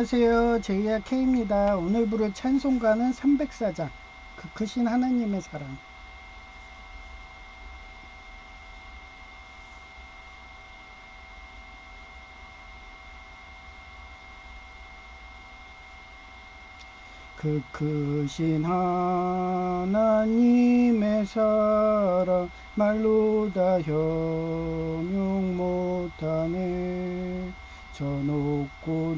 안녕하세요. 제이야 K입니다. 오늘 부를 찬송가는 304장 그 크신 하나님의 사랑. 그 크신 하나님의 사랑 말로 다 형용 못하네. 저 높고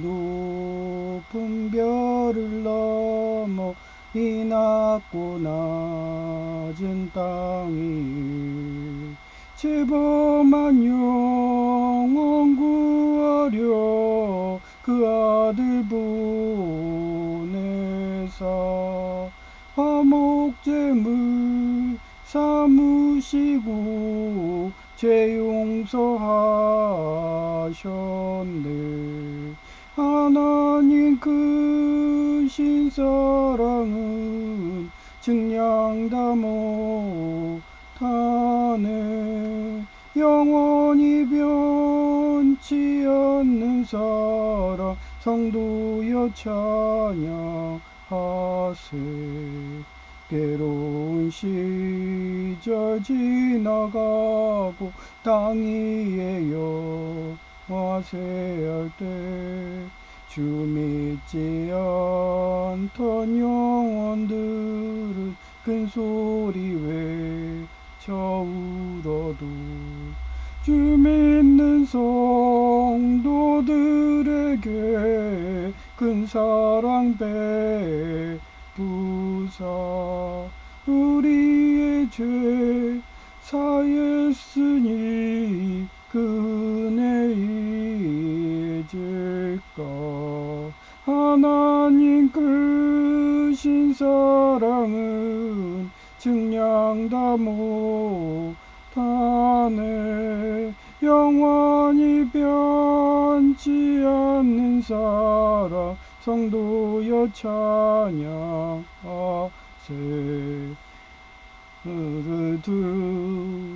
높은 별을 넘어 이 낮고 낮은 땅이 죄범한 영혼 구하려 그 아들 보내사 화목제물 삼으시고 죄 용서하셨네. 하나님 크신 사랑은 증량다 못하네. 영원히 변치 않는 사랑 성도여 찬양하세. 괴로운 시절 지나가고 땅 위에 영화세할 때 주 믿지 않던 영혼들은 큰 소리 외쳐 울어도 주 믿는 성도들에게 큰 사랑 베푸사 우리의 죄 사했으니 그 은혜 잊을까. 하나님 크신 사랑은 증량다 못하네. 영원히 변치 않는 사랑 성도여 찬양하세.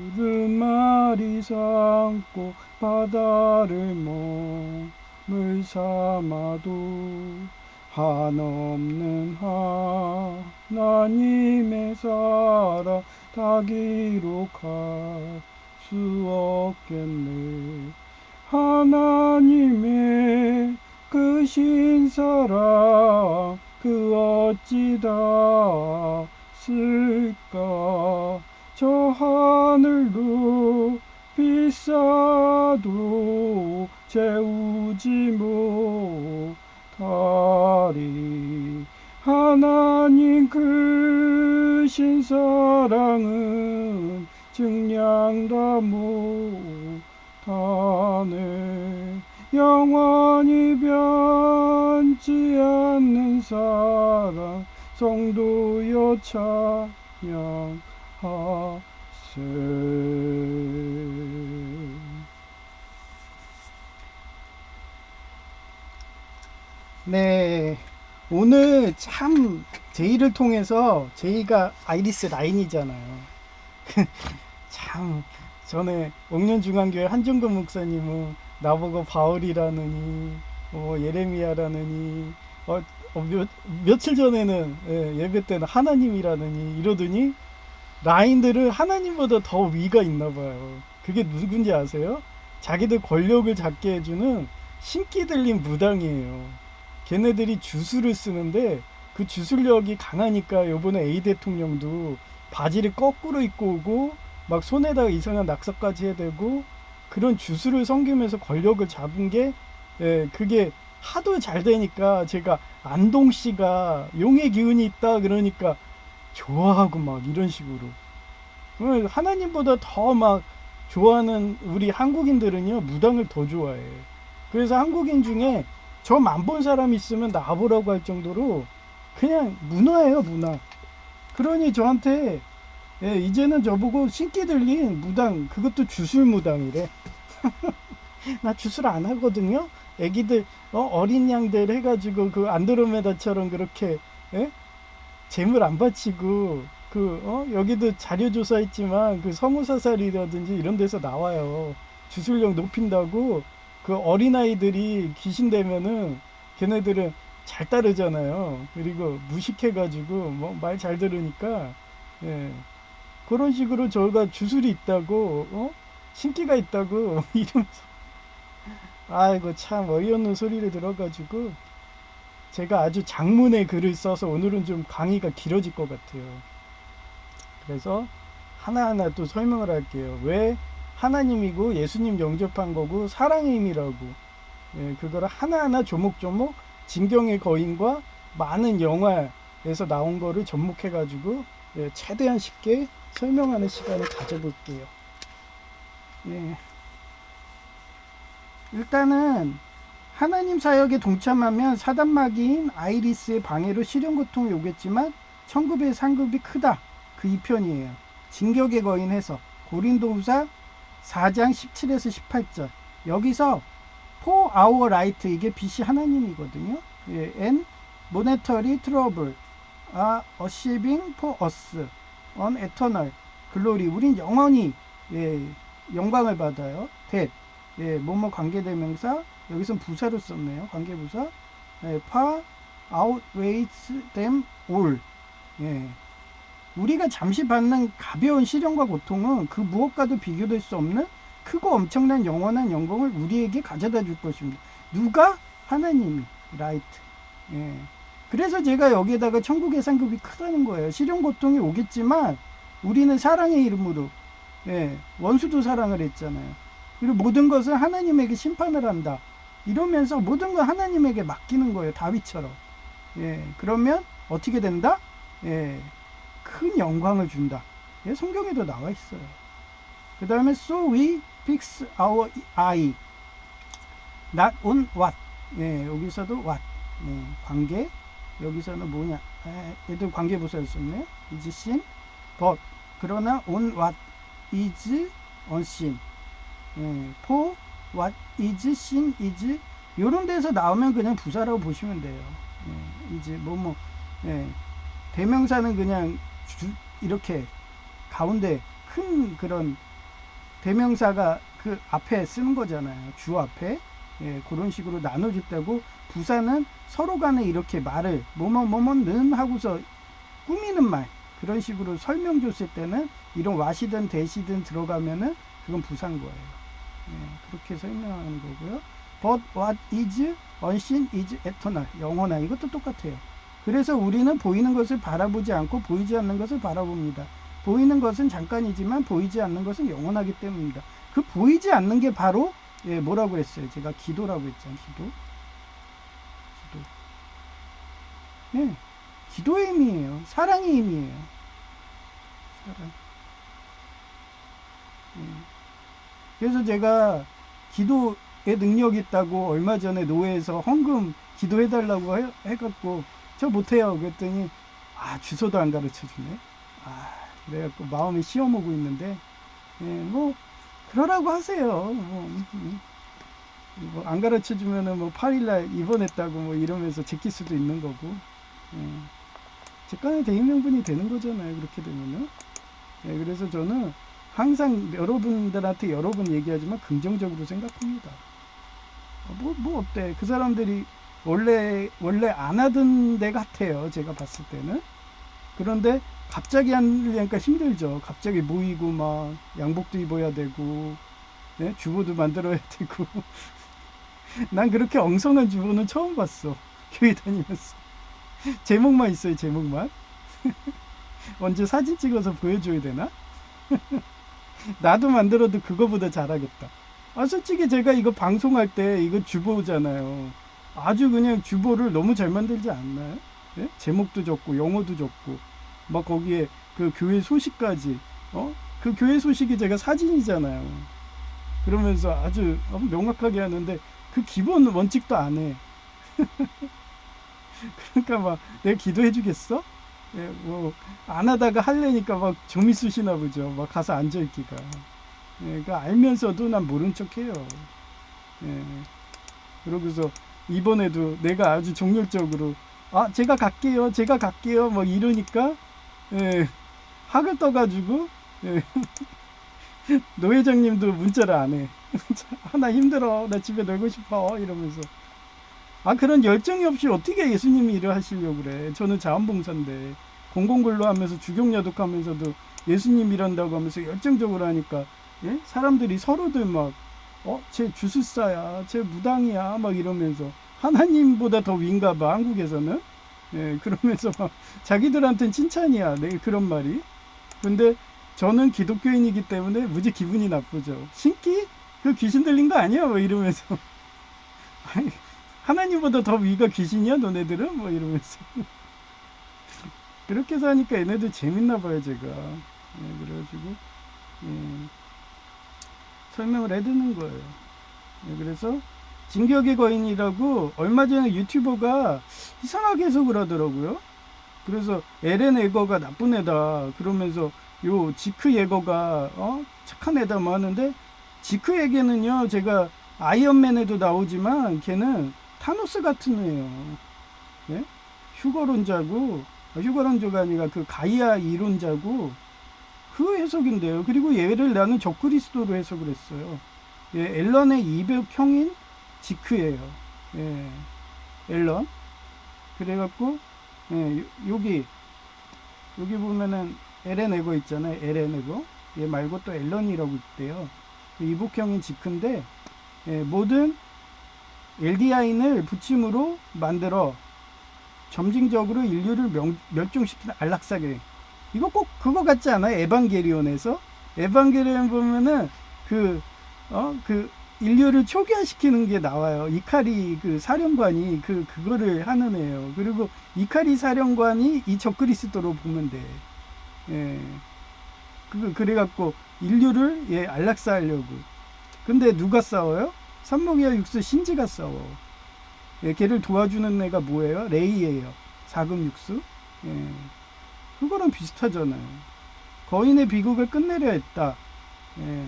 두루마리 삼고 바다를 몸을 삼아도 한없는 하나님의 사랑 다 기록할 수 없겠네. 하나님의 크신 사랑 그 어찌 다 쓸까. 저 하늘로 비싸도 채우지 못하리. 하나님 크신 사랑은 증량다 못하네. 영원히 변치 않는 사랑 성도여 찬양하세. 네, 오늘 참 제이를 통해서 제이가 아이리스 라인이잖아요. 참 전에 옥년중앙교회 한정근 목사님은 나보고 바울이라느니 예레미야라느니 며칠 전에는 예배 때는 하나님이라느니 이러더니 라인들은 하나님보다 더 위가 있나 봐요. 그게 누군지 아세요? 자기들 권력을 잡게 해주는 신기 들린 무당이에요. 걔네들이 주술을 쓰는데 그 주술력이 강하니까 요번에 A 대통령도 바지를 거꾸로 입고 오고 막 손에다가 이상한 낙서까지 해대고 그런 주술을 섬기면서 권력을 잡은 게 그게 하도 잘 되니까 제가 안동 씨가 용의 기운이 있다 그러니까 좋아하고 막 이런 식으로 하나님보다 더 막 좋아하는 우리 한국인들은요 무당을 더 좋아해. 그래서 한국인 중에 저 안 본 사람 있으면 나보라고 할 정도로 그냥 문화예요 문화. 그러니 저한테 이제는 저보고 신기 들린 무당 그것도 주술 무당이래. 나 주술 안 하거든요. 애기들 어린 양들 해가지고 그 안드로메다처럼 그렇게 재물 안 바치고 여기도 자료 조사했지만 그 성우사살이라든지 이런 데서 나와요. 주술력 높인다고 그 어린아이들이 귀신 되면은 걔네들은 잘 따르잖아요. 그리고 무식해가지고 뭐 말 잘 들으니까 예. 그런 식으로 저가 주술이 있다고 신기가 있다고 이러면서 아이고 참 어이없는 소리를 들어가지고 제가 아주 장문의 글을 써서 오늘은 좀 강의가 길어질 것 같아요. 그래서 하나하나 또 설명을 할게요. 왜 하나님이고 예수님 영접한 거고 사랑의 힘이라고 그거를 하나하나 조목조목 진경의 거인과 많은 영화에서 나온 거를 접목해 가지고 최대한 쉽게 설명하는 시간을 가져볼게요. 일단은 하나님 사역에 동참하면 사단마귀인 아이리스의 방해로 시련 고통이 오겠지만 천국의 상급이 크다. 그 2편이에요. 진격의 거인 해석. 고린도후서 4장 17에서 18절. 여기서 For our right 이게 빛이 하나님이거든요. And monetary trouble are achieving for us on eternal glory. 우린 영원히 영광을 받아요. that 뭐뭐 관계대명사 여기선 부사로 썼네요. 관계부사 far outweighs them all. 우리가 잠시 받는 가벼운 시련과 고통은 그 무엇과도 비교될 수 없는 크고 엄청난 영원한 영광을 우리에게 가져다 줄 것입니다. 누가? 하나님이. 라이트. 그래서 제가 여기에다가 천국의 상급이 크다는 거예요. 시련 고통이 오겠지만 우리는 사랑의 이름으로 원수도 사랑을 했잖아요. 그리고 모든 것을 하나님에게 심판을 한다. 이러면서 모든 걸 하나님에게 맡기는 거예요. 다윗처럼. 그러면 어떻게 된다? 큰 영광을 준다. 성경에도 나와 있어요. 그 다음에 so we fix our eye not on what. 여기서도 what. 관계. 여기서는 뭐냐. 얘도 관계부사였었네요. is seen but 그러나 on what is unseen. for what is seen is 요런 데서 나오면 그냥 부사라고 보시면 돼요. 이제 대명사는 그냥 이렇게 가운데 큰 그런 대명사가 그 앞에 쓰는 거잖아요. 주 앞에. 그런 식으로 나눠줬다고. 부사는 서로 간에 이렇게 말을 뭐뭐뭐뭐는 하고서 꾸미는 말 그런 식으로 설명 줬을 때는 이런 what이든 that이든 들어가면은 그건 부사인 거예요. 그렇게 설명하는 거고요. But what is unseen is eternal. 영원한. 이것도 똑같아요. 그래서 우리는 보이는 것을 바라보지 않고 보이지 않는 것을 바라봅니다. 보이는 것은 잠깐이지만 보이지 않는 것은 영원하기 때문입니다. 그 보이지 않는 게 바로 뭐라고 했어요? 제가 기도라고 했잖아요. 기도. 기도의 힘이에요. 사랑의 힘이에요. 사랑. 그래서 제가 기도의 능력이 있다고 얼마 전에 노회에서 헌금 기도해달라고 해갖고 저 못해요. 그랬더니 주소도 안 가르쳐주네. 그래갖고 마음이 시험오고 있는데 뭐 그러라고 하세요. 뭐 안 가르쳐주면은 뭐 8일날 입원했다고 뭐 이러면서 제낄 수도 있는 거고. 직관의 대의명분이 되는 거잖아요. 그렇게 되면은. 그래서 저는 항상 여러분들한테 여러 번 얘기하지만 긍정적으로 생각합니다. 뭐 어때? 그 사람들이 원래 안 하던 데 같아요. 제가 봤을 때는. 그런데 갑자기 하려니까 힘들죠. 갑자기 모이고 막 양복도 입어야 되고 주보도 만들어야 되고. 난 그렇게 엉성한 주보는 처음 봤어. 교회 다니면서. 제목만 있어요. 제목만. 언제 사진 찍어서 보여줘야 되나? 나도 만들어도 그거보다 잘하겠다. 솔직히 제가 이거 방송할 때 이거 주보잖아요. 아주 그냥 주보를 너무 잘 만들지 않나요? 제목도 적고 영어도 적고 막 거기에 그 교회 소식까지 그 교회 소식이 제가 사진이잖아요. 그러면서 아주 명확하게 하는데 그 기본 원칙도 안 해. 그러니까 막 내가 기도해 주겠어? 뭐 안 하다가 하려니까 막 좀 있으시나 보죠. 막 가서 앉아있기가. 그러니까 알면서도 난 모른 척해요. 그러고서 이번에도 내가 아주 정열적으로 제가 갈게요 막 이러니까 학을 떠가지고 노 회장님도 문자를 안 해. 나 힘들어, 나 집에 놀고 싶어 이러면서. 그런 열정이 없이 어떻게 예수님이 일을 하시려고 그래. 저는 자원봉사인데 공공근로하면서 주경야독하면서도 예수님 일한다고 하면서 열정적으로 하니까 예? 사람들이 서로들 막 쟤 주술사야, 쟤 무당이야 막 이러면서 하나님보다 더 위인가 봐 한국에서는. 예, 그러면서 막 자기들한테는 칭찬이야. 네, 그런 말이. 근데 저는 기독교인이기 때문에 무지 기분이 나쁘죠. 신기? 그 귀신 들린 거 아니야? 뭐 이러면서. 아니, 하나님보다 더 위가 귀신이야 너네들은? 뭐 이러면서. 그렇게 사니까 얘네들 재밌나 봐요 제가. 예, 그래가지고 예, 설명을 해드는 거예요. 예, 그래서 진격의 거인이라고 얼마 전에 유튜버가 이상하게 해석을 하더라고요. 그래서 에렌 에거가 나쁜 애다 그러면서 요 지크 예거가 착한 애다 뭐 하는데, 지크에게는요 제가 아이언맨에도 나오지만 걔는 타노스 같은 애예요. 예? 휴거론자가 아니라 그 가이아 이론자고 그 해석인데요. 그리고 얘를 나는 적그리스도로 해석을 했어요. 예, 앨런의 이백형인 지크예요. 예, 앨런. 그래갖고 예, 여기 보면은 에렌 에거 있잖아요. 에렌 에거. 얘 말고 또 앨런이라고 있대요. 이복형인 지크인데 예, 모든 엘디아인을 붙임으로 만들어 점진적으로 인류를 멸종시키는 안락사계. 이거 꼭 그거 같지 않아요? 에반게리온에서? 에반게리온 보면은 그 인류를 초기화시키는 게 나와요. 이카리 그 사령관이 그거를 하는 애예요. 그리고 이카리 사령관이 이 적그리스도로 보면 돼. 예. 그래갖고 인류를 예, 안락사하려고. 근데 누가 싸워요? 산모기와 육수 신지가 싸워. 예, 걔를 도와주는 애가 뭐예요? 레이예요. 사금육수. 예. 그거랑 비슷하잖아요. 거인의 비극을 끝내려 했다. 예.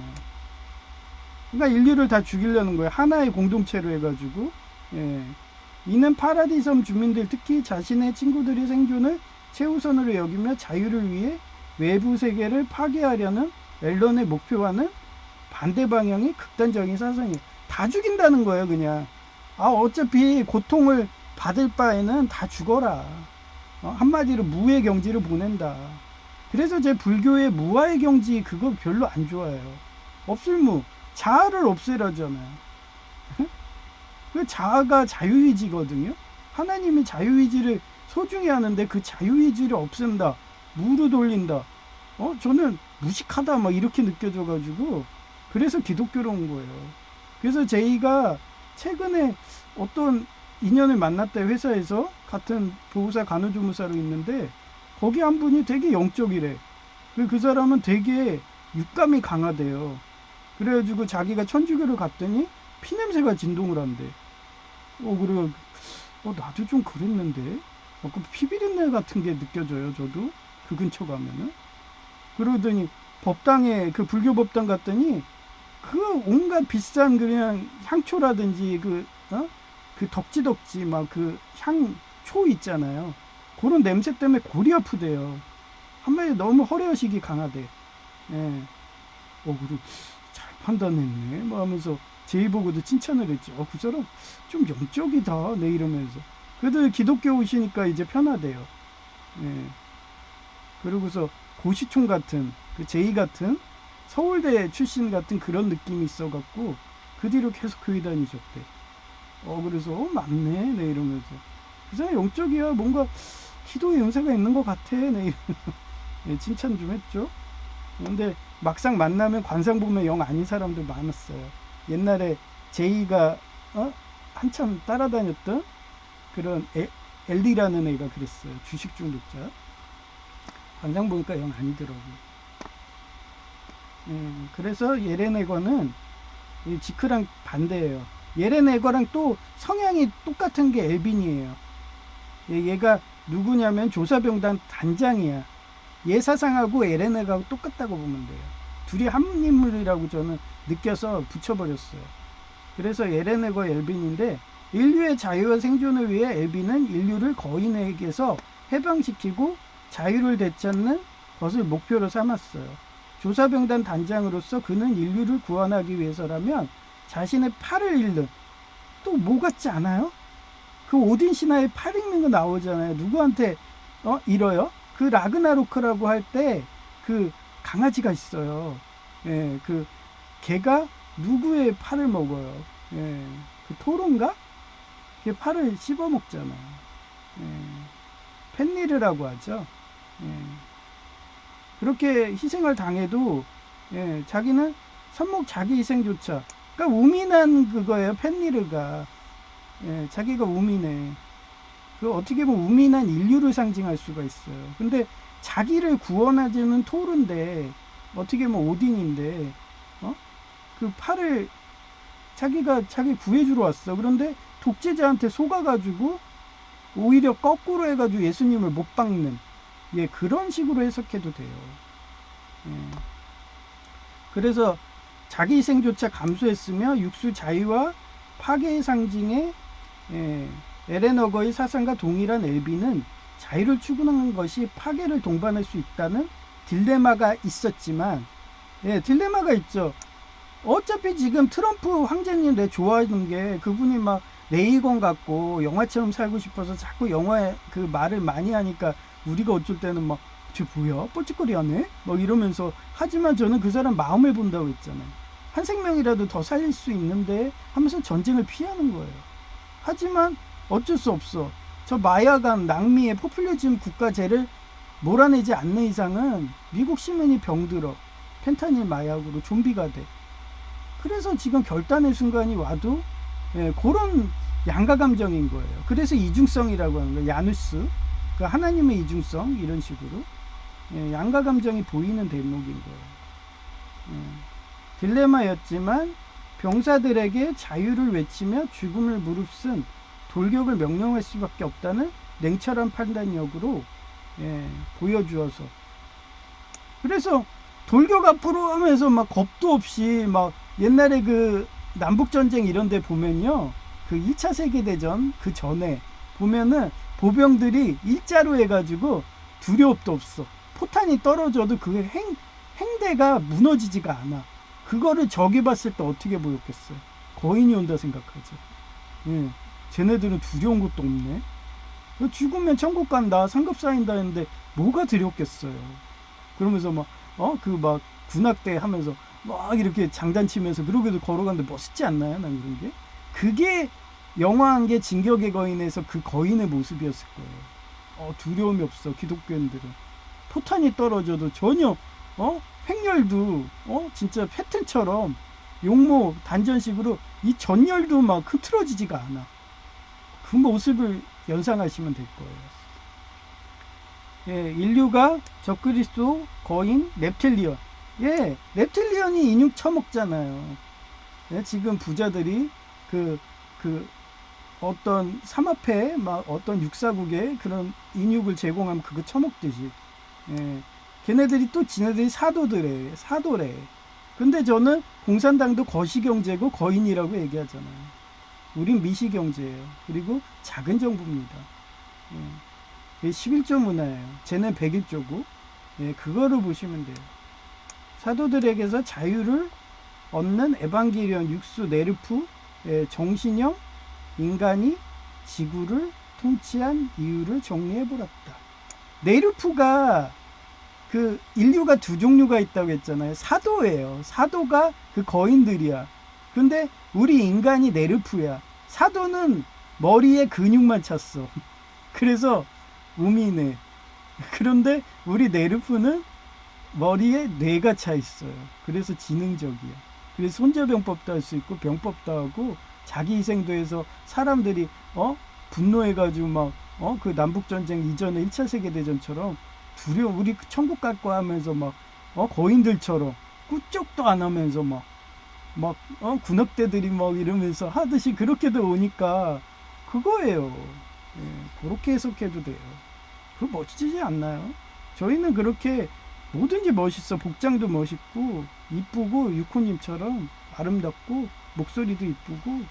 그러니까 인류를 다 죽이려는 거예요. 하나의 공동체로 해가지고. 예. 이는 파라디섬 주민들, 특히 자신의 친구들의 생존을 최우선으로 여기며 자유를 위해 외부 세계를 파괴하려는 앨런의 목표와는 반대 방향의 극단적인 사상이에요. 다 죽인다는 거예요, 그냥. 어차피 고통을 받을 바에는 다 죽어라. 한마디로 무의 경지를 보낸다. 그래서 제 불교의 무아의 경지 그거 별로 안 좋아해요. 없을무. 자아를 없애라잖아요. 그 자아가 자유의지거든요. 하나님이 자유의지를 소중히 하는데 그 자유의지를 없앤다. 무로 돌린다. 저는 무식하다 막 이렇게 느껴져가지고 그래서 기독교로 온 거예요. 그래서 제이가 최근에 어떤 인연을 만났다, 회사에서 같은 보호사 간호조무사로 있는데 거기 한 분이 되게 영적이래. 그 사람은 되게 육감이 강하대요. 그래가지고 자기가 천주교를 갔더니 피냄새가 진동을 한대. 그래. 나도 좀 그랬는데. 그 피비린내 같은 게 느껴져요, 저도. 그 근처 가면은. 그러더니 법당에, 그 불교 법당 갔더니 그 온갖 비싼 그냥 향초라든지 그 덕지덕지 막 그 향초 있잖아요. 그런 냄새 때문에 골이 아프대요. 한마디 너무 허례의식이 강하대. 예. 그리고 잘 판단했네. 뭐 하면서 제이 보고도 칭찬을 했죠. 그 사람 좀 영적이다. 네, 이러면서. 그래도 기독교 오시니까 이제 편하대요. 예. 그러고서 고시총 같은, 그 제이 같은 서울대 출신 같은 그런 느낌이 있어갖고 그 뒤로 계속 교회 다니셨대. 그래서 맞네. 네, 이러면서. 그 사람 영적이야. 뭔가 기도의 은사가 있는 것 같아. 네, 이러면서. 네, 칭찬 좀 했죠. 근데 막상 만나면 관상 보면 영 아닌 사람들 많았어요. 옛날에 제이가 한참 따라다녔던 그런 엘리라는 애가 그랬어요. 주식 중독자. 관상 보니까 영 아니더라고요. 그래서 예레네거는 지크랑 반대예요. 예레네거랑 또 성향이 똑같은 게 엘빈이에요. 얘가 누구냐면 조사병단 단장이야. 얘 사상하고 예레네거하고 똑같다고 보면 돼요. 둘이 한 인물이라고 저는 느껴서 붙여버렸어요. 그래서 예레네거 엘빈인데, 인류의 자유와 생존을 위해 엘빈은 인류를 거인에게서 해방시키고 자유를 되찾는 것을 목표로 삼았어요. 조사병단 단장으로서 그는 인류를 구원하기 위해서라면 자신의 팔을 잃는, 또 뭐 같지 않아요? 그 오딘 신화에 팔 읽는 거 나오잖아요. 누구한테 잃어요? 그 라그나로크라고 할 때 그 강아지가 있어요. 예, 그 걔가 누구의 팔을 먹어요? 예, 그 토론가? 걔 팔을 씹어 먹잖아요. 예, 펜리르라고 하죠. 예, 그렇게 희생을 당해도 예, 자기는 선목 자기 희생조차, 그러니까 우민한 그거예요. 펜리르가 예, 자기가 우민해. 그 어떻게 보면 우민한 인류를 상징할 수가 있어요. 근데 자기를 구원하지는 토르인데 어떻게 보면 오딘인데 그 팔을 자기가 자기 구해주러 왔어. 그런데 독재자한테 속아가지고 오히려 거꾸로 해가지고 예수님을 못 박는 예, 그런 식으로 해석해도 돼요. 예. 그래서 자기 희생조차 감수했으며 육수 자유와 파괴의 상징의 예, 에레너거의 사상과 동일한 엘비는 자유를 추구하는 것이 파괴를 동반할 수 있다는 딜레마가 있었지만 예, 딜레마가 있죠. 어차피 지금 트럼프 황제님 내 좋아하는 게 그분이 막 레이건 같고 영화처럼 살고 싶어서 자꾸 영화에 그 말을 많이 하니까 우리가 어쩔 때는 막 저 뭐야 뻘짓거리 하네 막 이러면서, 하지만 저는 그 사람 마음을 본다고 했잖아요. 한 생명이라도 더 살릴 수 있는데 하면서 전쟁을 피하는 거예요. 하지만 어쩔 수 없어. 저 마약간 낭미의 포퓰리즘 국가제를 몰아내지 않는 이상은 미국 시민이 병들어 펜타닐 마약으로 좀비가 돼. 그래서 지금 결단의 순간이 와도 예, 그런 양가 감정인 거예요. 그래서 이중성이라고 하는 거예요. 야누스, 그 하나님의 이중성, 이런 식으로 예, 양가 감정이 보이는 대목인 거예요. 예, 딜레마였지만 병사들에게 자유를 외치며 죽음을 무릅쓴 돌격을 명령할 수밖에 없다는 냉철한 판단력으로 예, 보여주어서, 그래서 돌격 앞으로 하면서 막 겁도 없이 막 옛날에 그 남북전쟁 이런 데 보면요, 그 1차 세계대전 그 전에 보면은 보병들이 일자로 해가지고 두려움도 없어. 포탄이 떨어져도 그 행대가 무너지지가 않아. 그거를 적이 봤을 때 어떻게 보였겠어요? 거인이 온다 생각하죠. 예, 쟤네들은 두려운 것도 없네. 죽으면 천국 간다, 상급 쌓인다 했는데 뭐가 두렵겠어요. 그러면서 막 군악대 하면서 막 이렇게 장단치면서 그러게도 걸어가는데 멋있지 않나요? 난 그런 게. 그게 영화한 게 진격의 거인에서 그 거인의 모습이었을 거예요. 두려움이 없어. 기독교인들은 포탄이 떨어져도 전혀 횡렬도 진짜 패튼처럼 용모 단전식으로 이 전열도 막 흐트러지지가 않아. 그 모습을 연상하시면 될 거예요. 예, 인류가 적그리스도 거인 넵틸리언. 예, 넵틸리언이 인육 처먹잖아요. 예, 지금 부자들이 그 어떤 삼합회 막 어떤 육사국에 그런 인육을 제공하면 그거 처먹듯이. 예, 걔네들이 또 지네들이 사도래. 근데 저는 공산당도 거시경제고 거인이라고 얘기하잖아요. 우린 미시경제예요. 그리고 작은 정부입니다. 예, 11조 문화예요. 쟤는 101조고 예, 그거를 보시면 돼요. 사도들에게서 자유를 얻는 에반게리온 육수 네르프 정신형 인간이 지구를 통치한 이유를 정리해보았다. 네르프가 그 인류가 두 종류가 있다고 했잖아요. 사도예요. 사도가 그 거인들이야. 근데 우리 인간이 네르프야. 사도는 머리에 근육만 찼어. 그래서 우미네. 그런데 우리 네르프는 머리에 뇌가 차 있어요. 그래서 지능적이야. 그래서 손자병법도 할 수 있고 병법도 하고 자기 희생도 해서 사람들이 분노해가지고 막 그 남북전쟁 이전에 1차 세계대전처럼 우리 천국 갈 거야 하면서 막 거인들처럼 꾸쩍도 안 하면서 막 군악대들이 막 이러면서 하듯이 그렇게도 오니까 그거예요. 예, 그렇게 해석해도 돼요. 그거 멋지지 않나요? 저희는 그렇게 뭐든지 멋있어. 복장도 멋있고 이쁘고 유코님처럼 아름답고 목소리도 이쁘고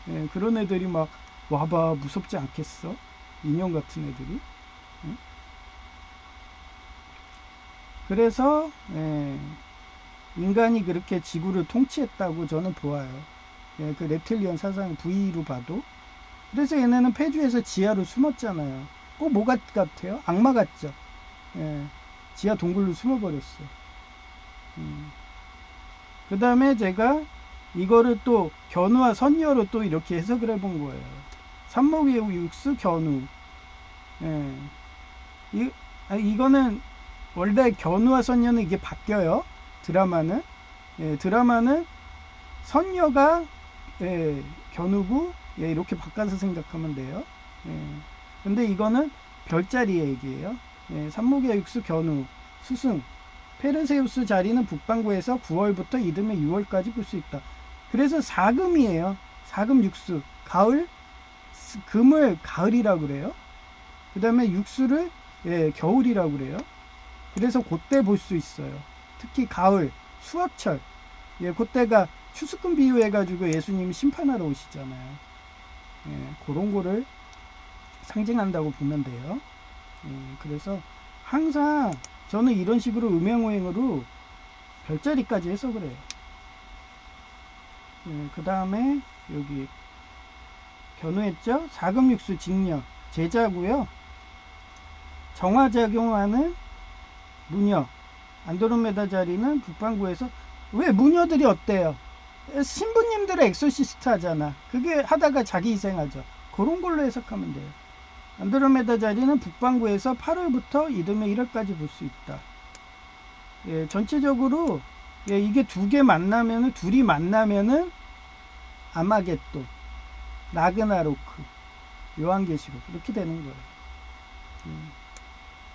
예, 그런 애들이 막 와봐 무섭지 않겠어? 인형 같은 애들이. 예? 그래서 예, 인간이 그렇게 지구를 통치했다고 저는 보아요. 예, 그 reptilian 사상 V로 봐도 그래서 얘네는 폐주에서 지하로 숨었잖아요. 꼭 뭐 같아요? 악마 같죠. 예, 지하 동굴로 숨어버렸어. 그 다음에 제가 이거를 또 견우와 선녀로 또 이렇게 해석을 해본 거예요. 삼목의 육수 견우. 예. 이거는 원래 견우와 선녀는 이게 바뀌어요. 드라마는. 예, 드라마는 선녀가 견우고 이렇게 바꿔서 생각하면 돼요. 근데 이거는 별자리 얘기예요. 삼목의 육수 견우 스승 페르세우스 자리는 북반구에서 9월부터 이듬해 6월까지 볼 수 있다. 그래서 사금이에요. 사금 육수 가을 금을 가을이라고 그래요. 그 다음에 육수를 겨울이라고 그래요. 그래서 그때 볼 수 있어요. 특히 가을 수학철 그때가 추수금 비유해가지고 예수님이 심판하러 오시잖아요. 그런 거를 상징한다고 보면 돼요. 그래서 항상 저는 이런 식으로 음양오행으로 별자리까지 해석을 해요. 그 다음에 여기 견우했죠. 사금육수 직녀 제자고요. 정화작용하는 무녀 안드로메다 자리는 북반구에서 왜 무녀들이 어때요? 신부님들은 엑소시스트 하잖아. 그게 하다가 자기 희생하죠. 그런 걸로 해석하면 돼요. 안드로메다 자리는 북반구에서 8월부터 이듬해 1월까지 볼 수 있다. 전체적으로 이게 둘이 만나면은 아마겟돈, 라그나로크, 요한계시록 이렇게 되는 거예요.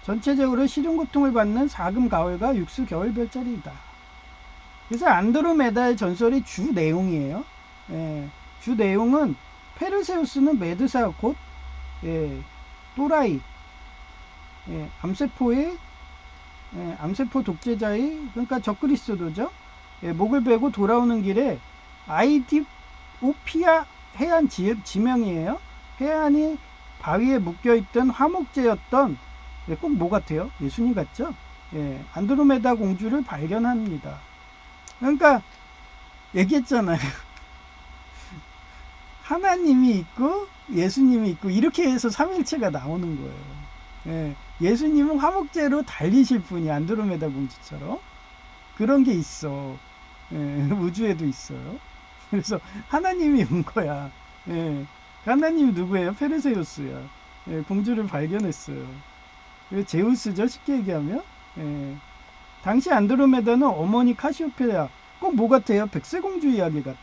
전체적으로 시련고통을 받는 사금 가을과 육수 겨울 별자리이다. 그래서 안드로메다의 전설이 주 내용이에요. 주 내용은 페르세우스는 메두사 곧 또라이 암세포의 암세포 독재자의 그러니까 적그리스도죠. 목을 베고 돌아오는 길에 아이디오피아 해안 지명이에요. 해안이 바위에 묶여있던 화목제였던 꼭 뭐 같아요? 예수님 같죠? 안드로메다 공주를 발견합니다. 그러니까 얘기했잖아요. 하나님이 있고 예수님이 있고 이렇게 해서 삼일체가 나오는 거예요. 예수님은 화목제로 달리실 분이 안드로메다 공주처럼 그런 게 있어. 우주에도 있어요. 그래서 하나님이 온 거야. 하나님이 누구예요? 페르세우스야. 공주를 발견했어요. 제우스죠, 쉽게 얘기하면. 당시 안드로메다는 어머니 카시오페아 꼭 뭐 같아요? 백설공주 이야기 같아.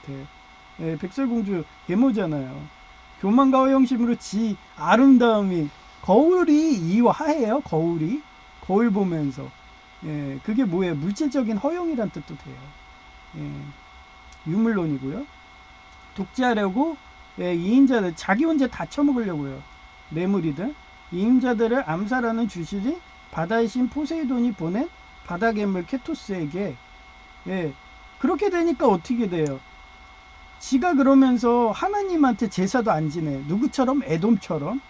백설공주 계모잖아요. 교만과 허영심으로 지 아름다움이 거울이 이화해요. 거울 보면서 그게 뭐예요? 물질적인 허영이란 뜻도 돼요. 유물론이고요. 독재하려고 이인자들 자기 혼자 다 처먹으려고요. 뇌물이든 이임자들을 암살하는 주실이 바다의 신 포세이돈이 보낸 바다 괴물 케토스에게 그렇게 되니까 어떻게 돼요? 지가 그러면서 하나님한테 제사도 안 지내. 누구처럼? 에돔처럼.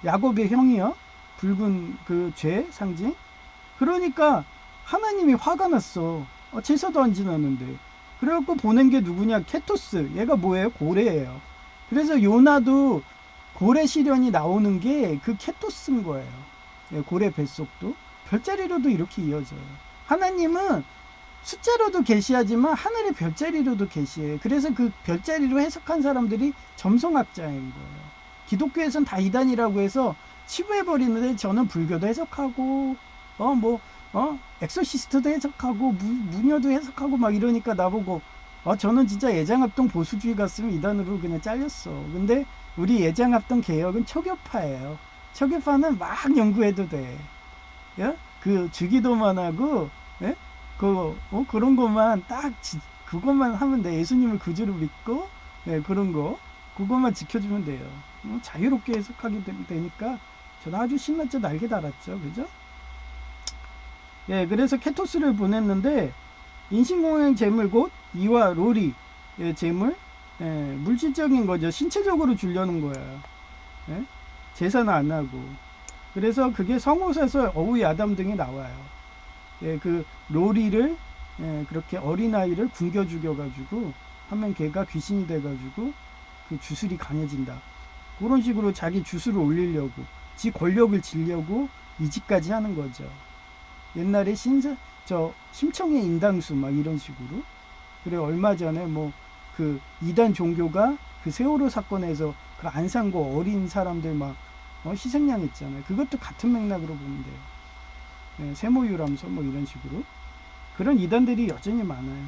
야곱의 형이요. 붉은 그 죄 상징. 그러니까 하나님이 화가 났어. 제사도 안 지났는데. 그래갖고 보낸 게 누구냐? 케토스. 얘가 뭐예요? 고래예요. 그래서 요나도 고래 시련이 나오는 게 그 케토스인 거예요. 고래 뱃속도. 별자리로도 이렇게 이어져요. 하나님은 숫자로도 계시하지만 하늘의 별자리로도 계시해요. 그래서 그 별자리로 해석한 사람들이 점성학자인 거예요. 기독교에서는 다 이단이라고 해서 치부해버리는데 저는 불교도 해석하고 엑소시스트도 해석하고 무녀도 해석하고 막 이러니까 나보고 저는 진짜 예장합동 보수주의 갔으면 이단으로 그냥 잘렸어. 근데 우리 예장합동 개혁은 초교파예요. 초교파는 막 연구해도 돼. 그 주기도만 하고 그런 것만 딱 그것만 하면 돼. 예수님을 구주로 믿고 그런 거 그것만 지켜주면 돼요. 자유롭게 해석하게 되니까 저는 아주 신났죠. 날개 달았죠. 그죠? 그래서 케토스를 보냈는데 인신공행 재물 곧 이와 로리 재물 물질적인 거죠. 신체적으로 주려는 거야. 제사는 안 하고. 그래서 그게 성호사에서 어우이 아담 등이 나와요. 그 로리를 그렇게 어린아이를 굶겨 죽여가지고 하면 걔가 귀신이 돼가지고 그 주술이 강해진다. 그런 식으로 자기 주술을 올리려고, 지 권력을 지려고 이직까지 하는 거죠. 옛날에 심청의 인당수 막 이런 식으로. 그래 얼마 전에 뭐 그 이단 종교가 그 세월호 사건에서 그 안산고 어린 사람들 막 희생양했잖아요. 그것도 같은 맥락으로 보면 돼요. 네, 세모유람선 뭐 이런 식으로 그런 이단들이 여전히 많아요.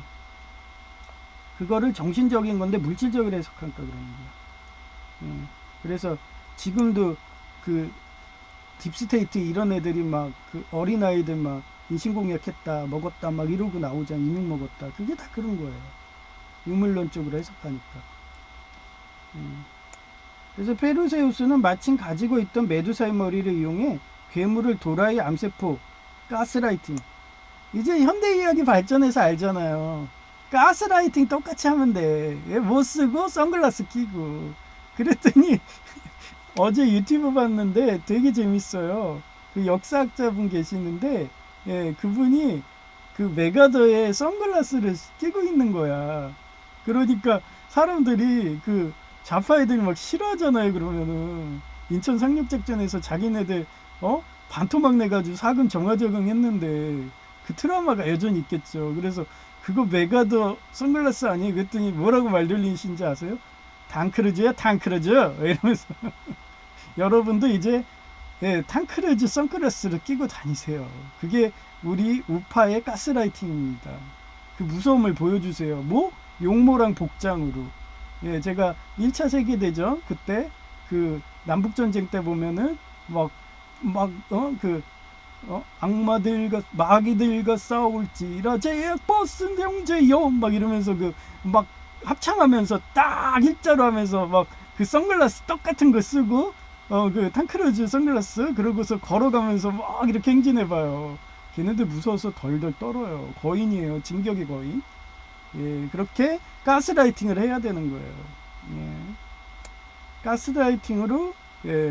그거를 정신적인 건데 물질적으로 해석하니까 그런 거예요. 네, 그래서 지금도 그 딥스테이트 이런 애들이 막 그 어린 아이들 막 인신공격 했다 먹었다 막 이러고 나오잖아. 이미 먹었다. 그게 다 그런 거예요. 유물론적으로 해석하니까. 그래서 페르세우스는 마침 가지고 있던 메두사의 머리를 이용해 괴물을 도라의 암세포, 가스라이팅. 이제 현대 의학이 발전해서 알잖아요. 가스라이팅 똑같이 하면 돼. 못 쓰고 선글라스 끼고. 그랬더니 어제 유튜브 봤는데 되게 재밌어요. 그 역사학자분 계시는데 그분이 그 메가더에 선글라스를 끼고 있는 거야. 그러니까 사람들이 그 좌파 애들이 막 싫어하잖아요. 그러면은 인천 상륙작전에서 자기네들 반토막 내가지고 사금 정화적응 했는데 그 트라우마가 여전히 있겠죠. 그래서 그거 메가더 선글라스 아니에요? 그랬더니 뭐라고 말돌리신지 아세요? 탕크루즈야 탕크루즈 이러면서 여러분도 이제 탕크루즈 선글라스를 끼고 다니세요. 그게 우리 우파의 가스라이팅입니다. 그 무서움을 보여주세요. 뭐? 용모랑 복장으로. 제가 1차 세계대전 그때 그 남북전쟁 때 보면은 악마들과 마귀들과 싸울지라 제약 버스 형제여 막 이러면서 그 막 합창하면서 딱 일자로 하면서 막 그 선글라스 똑같은 거 쓰고 그 탕크루즈 선글라스 그러고서 걸어가면서 막 이렇게 행진해봐요. 걔네들 무서워서 덜덜 떨어요. 거인이에요. 진격의 거인. 그렇게 가스라이팅을 해야 되는 거예요. 가스라이팅으로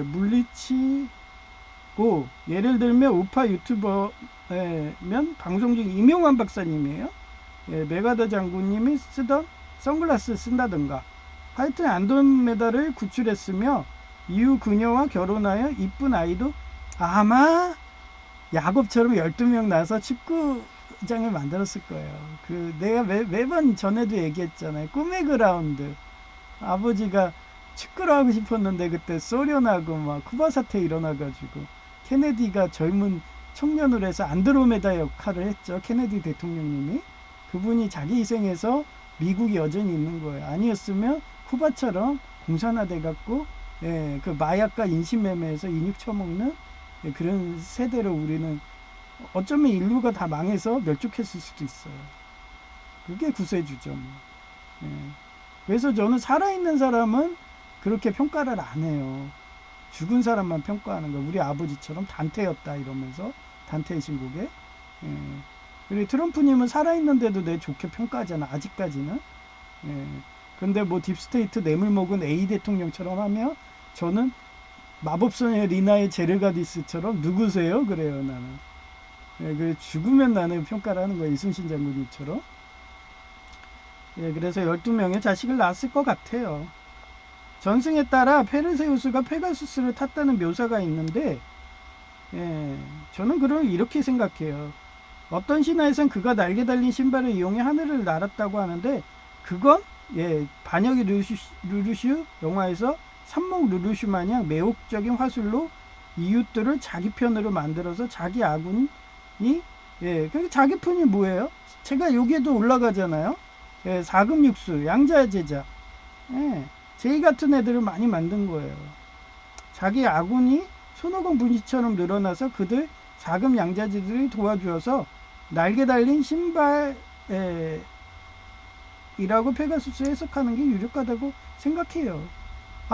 물리치고 예를 들면 우파 유튜버면 방송 중 이명환 박사님이에요. 메가더 장군님이 쓰던 선글라스 쓴다든가 하여튼 안돈메달을 구출했으며 이후 그녀와 결혼하여 이쁜 아이도 아마 야곱처럼 12명 나서 축구장을 만들었을 거예요. 그 내가 매번 전에도 얘기했잖아요. 꿈의 그라운드. 아버지가 축구를 하고 싶었는데 그때 소련하고 막 쿠바 사태 일어나가지고 케네디가 젊은 청년으로 해서 안드로메다 역할을 했죠. 케네디 대통령님이. 그분이 자기 희생해서 미국이 여전히 있는 거예요. 아니었으면 쿠바처럼 공산화돼 갖고 그 마약과 인신매매에서 인육 처먹는 그런 세대로 우리는 어쩌면 인류가 다 망해서 멸족했을 수도 있어요. 그게 구세주죠. 뭐. 그래서 저는 살아있는 사람은 그렇게 평가를 안 해요. 죽은 사람만 평가하는 거예요. 우리 아버지처럼 단테였다 이러면서 단테의 신곡에. 그리고 트럼프님은 살아있는데도 내 좋게 평가하잖아. 아직까지는. 근데 뭐 딥스테이트 뇌물 먹은 A 대통령처럼 하면 저는 마법소녀 리나의 제르가디스처럼 누구세요? 그래요 나는. 그 죽으면 나는 평가를 하는 거예요. 이순신 장군님처럼. 그래서 12명의 자식을 낳았을 것 같아요. 전승에 따라 페르세우스가 페가수스를 탔다는 묘사가 있는데 저는 그럼 이렇게 생각해요. 어떤 신화에선 그가 날개 달린 신발을 이용해 하늘을 날았다고 하는데 그건 반역의 르루슈 영화에서 산목 르루슈 마냥 매혹적인 화술로 이웃들을 자기 편으로 만들어서 자기 아군이 그러니까 자기 편이 뭐예요? 제가 여기에도 올라가잖아요. 사금육수 양자의 제자 제이 같은 애들을 많이 만든 거예요. 자기 아군이 손오공 분씨처럼 늘어나서 그들 사금 양자들이 도와주어서 날개 달린 신발 이라고 페가수스 해석하는 게 유력하다고 생각해요.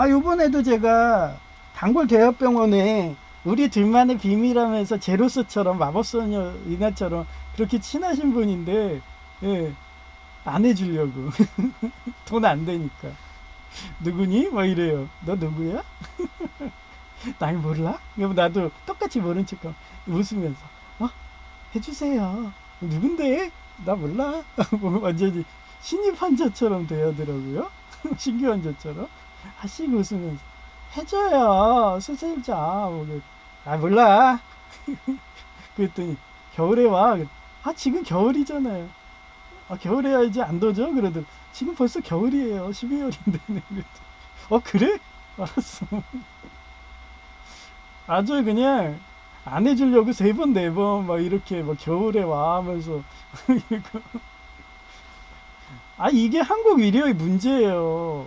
요번에도 제가 단골 대학병원에 우리 둘만의 비밀하면서 제로스처럼 마법소녀 이나처럼 그렇게 친하신 분인데 안 해주려고 돈 안 되니까 누구니? 뭐 이래요. 너 누구야? 날 몰라? 나도 똑같이 모른 척하고 웃으면서 해주세요. 누군데? 나 몰라. 완전히 신입 환자처럼 대하더라고요. 신규 환자처럼. 하시고 웃으면서 해줘요 수술자 뭐, 아 몰라 그랬더니 겨울에 와. 아 지금 겨울이잖아요. 아 겨울에 야지 안 더죠? 그래도 지금 벌써 겨울이에요. 12월인데. 어 그래? 알았어. 아주 그냥 안 해주려고 세 번 네 번 막 이렇게 막 겨울에 와 하면서 이거. 아 이게 한국 의료의 문제예요.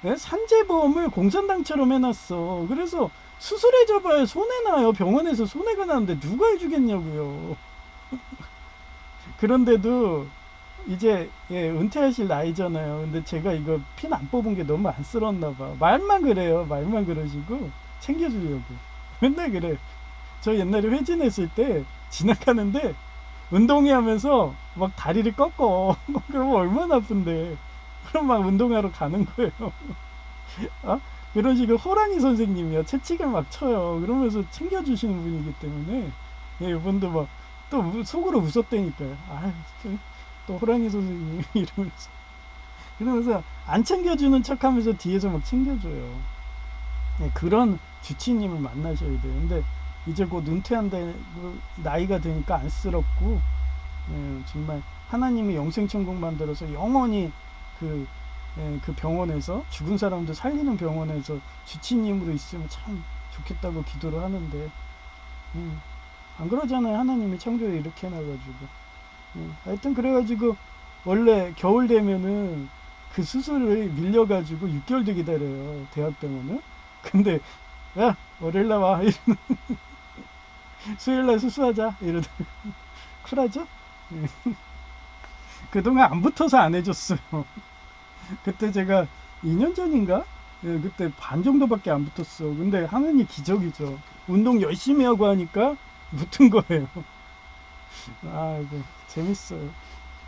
네? 산재보험을 공산당처럼 해놨어. 그래서 수술해줘봐야 손해나요. 병원에서 손해가 나는데 누가 해주겠냐고요. 그런데도 이제 예, 은퇴하실 나이잖아요. 근데 제가 이거 핀 안 뽑은 게 너무 안쓰럽나 봐. 말만 그래요. 말만 그러시고 챙겨주려고. 맨날 그래. 저 옛날에 회진했을 때 지나가는데 운동회 하면서 막 다리를 꺾어. 그러면 얼마나 아픈데. 그럼 막 운동하러 가는 거예요. 어? 그런 식으로 호랑이 선생님이요. 채찍을 막 쳐요. 그러면서 챙겨주시는 분이기 때문에 예, 이분도 막 또 속으로 웃었다니까요. 아, 또 호랑이 선생님 이러면서 그러면서 안 챙겨주는 척하면서 뒤에서 막 챙겨줘요. 네, 그런 주치님을 만나셔야 돼요. 근데 이제 곧 은퇴한다고 나이가 되니까 안쓰럽고 예, 정말 하나님이 영생천국 만들어서 영원히 그, 예, 그 병원에서 죽은 사람도 살리는 병원에서 주치님으로 있으면 참 좋겠다고 기도를 하는데 안 그러잖아요. 하나님이 창조에 이렇게 해놔가지고 하여튼 그래가지고 원래 겨울 되면은 그 수술을 밀려가지고 6개월도 기다려요. 대학병원은. 근데 야 월요일날 와 수요일날 수술하자 이러다가 쿨하죠? 그동안 안 붙어서 안 해줬어요. 그때 제가 2년 전인가? 예, 그때 반 정도밖에 안 붙었어. 근데 하느니 기적이죠. 운동 열심히 하고 하니까 붙은 거예요. 아이고 재밌어요.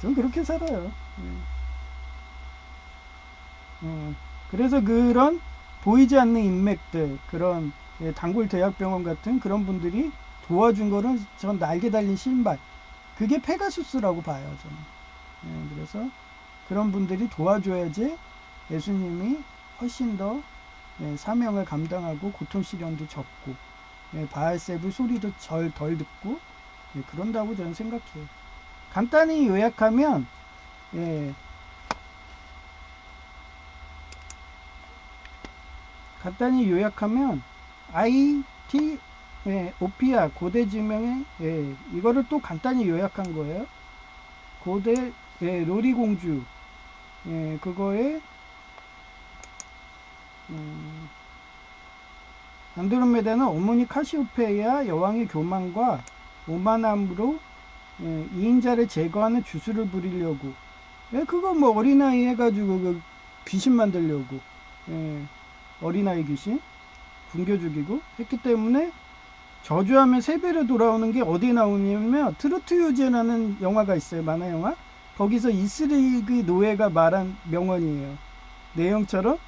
전 그렇게 살아요. 그래서 그런 보이지 않는 인맥들, 그런 예, 단골 대학병원 같은 그런 분들이 도와준 거는 전 날개 달린 신발. 그게 페가수스라고 봐요, 저는. 예, 그래서 그런 분들이 도와줘야지 예수님이 훨씬 더 예, 사명을 감당하고 고통 시련도 적고 예, 바알세불 소리도 덜 듣고 예, 그런다고 저는 생각해요. 간단히 요약하면 예, IT 예, 오피아 고대 지명의 예, 이거를 또 간단히 요약한 거예요. 고대 예, 로리 공주 예, 그거에 안드로메다는 어머니 카시오페이아 여왕의 교만과 오만함으로 예, 이인자를 제거하는 주술을 부리려고 예, 그거 뭐 어린아이 해가지고 그 귀신 만들려고 예, 어린아이 귀신 굶겨 죽이고 했기 때문에 저주하면 세 배로 돌아오는 게 어디에 나오냐면 트루트 유즈라는 영화가 있어요. 만화 영화. 거기서 이스릭의 노예가 말한 명언이에요. 내용처럼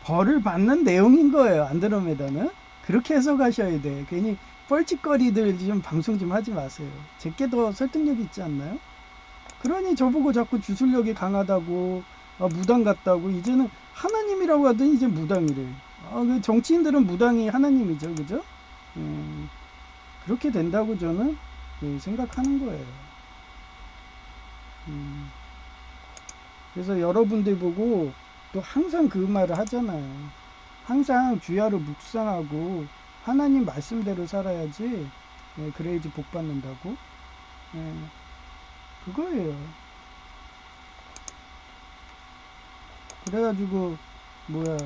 벌을 받는 내용인 거예요. 안드로메다는. 그렇게 해석하셔야 돼. 괜히 뻘짓거리들 좀 방송 좀 하지 마세요. 제게 더 설득력이 있지 않나요? 그러니 저보고 자꾸 주술력이 강하다고 무당 같다고 이제는 하나님이라고 하더니 이제 무당이래. 그 정치인들은 무당이 하나님이죠. 그죠? 그렇게 된다고 저는 생각하는 거예요. 그래서 여러분들 보고 또 항상 그 말을 하잖아요. 항상 주야로 묵상하고 하나님 말씀대로 살아야지 그래야지 복 받는다고. 그거예요. 그래가지고 뭐야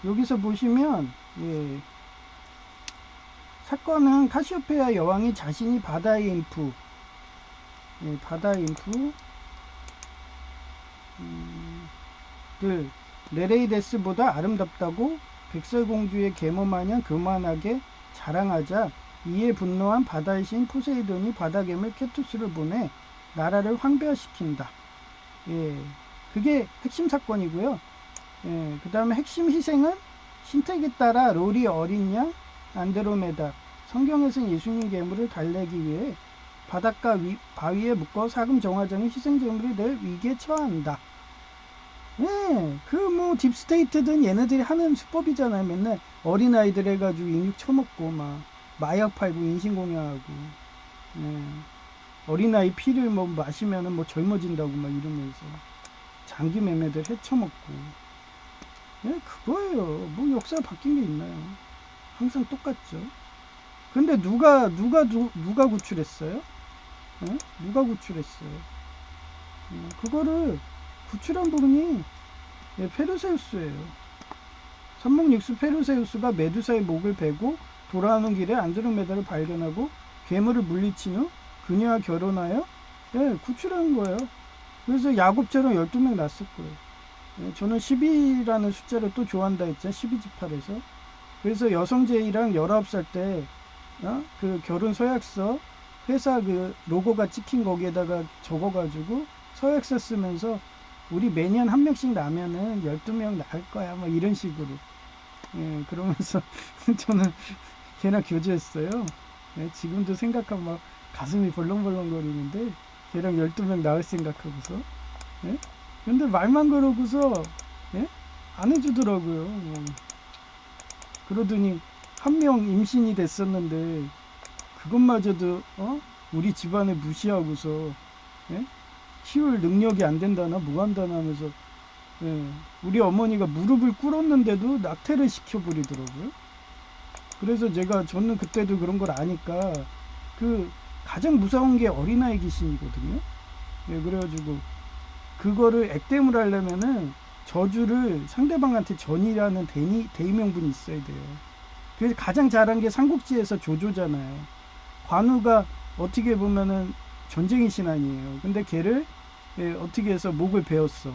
여기서 보시면 예, 사건은 카시오페아 여왕이 자신이 바다의 인프 예, 바다의 인프 들 네레이데스보다 아름답다고 백설공주의 계모마냥 교만하게 자랑하자 이에 분노한 바다의 신 포세이돈이 바다괴물 케투스를 보내 나라를 황폐화시킨다. 예, 그게 핵심 사건이고요. 예, 그 다음에 핵심 희생은 신택에 따라 롤이 어린 양 안드로메다 성경에서는 예수님 괴물을 달래기 위해 바닷가 바위에 묶어 사금 정화장이 희생제물이 될 위기에 처한다. 예, 그 뭐 딥스테이트든 얘네들이 하는 수법이잖아요. 맨날 어린아이들 해가지고 인육 처먹고 막 마약 팔고 인신공양하고, 예, 어린아이 피를 뭐 마시면은 뭐 젊어진다고 막 이러면서 장기 매매들 해쳐먹고, 예, 그거예요. 뭐 역사가 바뀐 게 있나요? 항상 똑같죠. 근데 누가 구출했어요? 예? 누가 구출했어요? 그거를 구출한 분이, 예, 페르세우스예요. 삼목육수 페르세우스가 메두사의 목을 베고 돌아오는 길에 안드로메다를 발견하고 괴물을 물리친 후 그녀와 결혼하여, 예, 구출한 거예요. 그래서 야곱처럼 12명 낳았을 거예요. 예, 저는 12라는 숫자를 또 좋아한다 했죠. 12지파에서. 그래서 여성제이랑 19살 때, 그 결혼 서약서 회사 그 로고가 찍힌 거기에다가 적어가지고 서약서 쓰면서 우리 매년 한 명씩 나면은 12명 낳을 거야 뭐 이런 식으로, 예, 그러면서 저는 걔랑 교제했어요. 예, 지금도 생각하면 막 가슴이 벌렁벌렁거리는데 걔랑 12명 낳을 생각하고서, 예? 근데 말만 그러고서, 예? 안 해주더라고요. 그러더니 한 명 임신이 됐었는데 그것마저도 우리 집안에 무시하고서, 예? 키울 능력이 안 된다나 뭐 한다나 하면서, 예, 우리 어머니가 무릎을 꿇었는데도 낙태를 시켜버리더라고요. 그래서 저는 그때도 그런 걸 아니까 그 가장 무서운 게 어린아이 귀신이거든요. 예, 그래가지고 그거를 액땜을 하려면은 저주를 상대방한테 전이라는 대의명분이 있어야 돼요. 그래서 가장 잘한 게 삼국지에서 조조잖아요. 관우가 어떻게 보면은 전쟁의 신 아니에요. 근데 걔를, 예, 어떻게 해서 목을 베었어.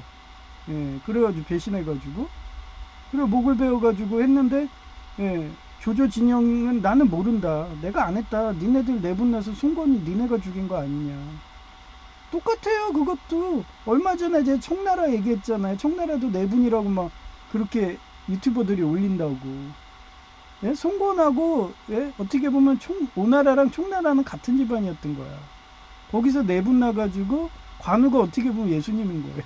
예, 그래가지고 배신해가지고, 그리고 목을 베어가지고 했는데, 예, 조조 진영은 나는 모른다. 내가 안 했다. 니네들 내분나서 송건이 니네가 죽인 거 아니냐. 똑같아요. 그것도 얼마 전에 제 청나라 얘기했잖아요. 청나라도 내분이라고 막 그렇게 유튜버들이 올린다고. 예? 송건하고, 예? 어떻게 보면 오나라랑 청나라는 같은 집안이었던 거야. 거기서 내분 나가지고 관우가 어떻게 보면 예수님인 거예요.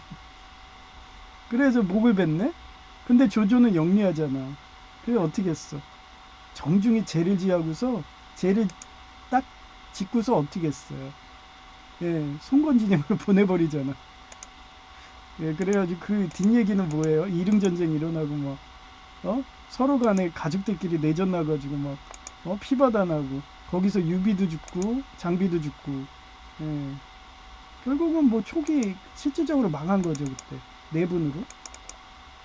그래서 목을 뱉네. 근데 조조는 영리하잖아. 그래서 어떻게 했어? 정중히 죄를 지하고서 죄를 딱 짓고서 어떻게 했어요? 예, 송건진영을 보내버리잖아. 예, 그래가지고 그 뒷얘기는 뭐예요? 이릉전쟁 일어나고 막, 서로 간에 가족들끼리 내전 나가지고 막, 피바다 나고, 거기서 유비도 죽고, 장비도 죽고, 예. 결국은 뭐 촉이 실질적으로 망한 거죠, 그때. 내분으로.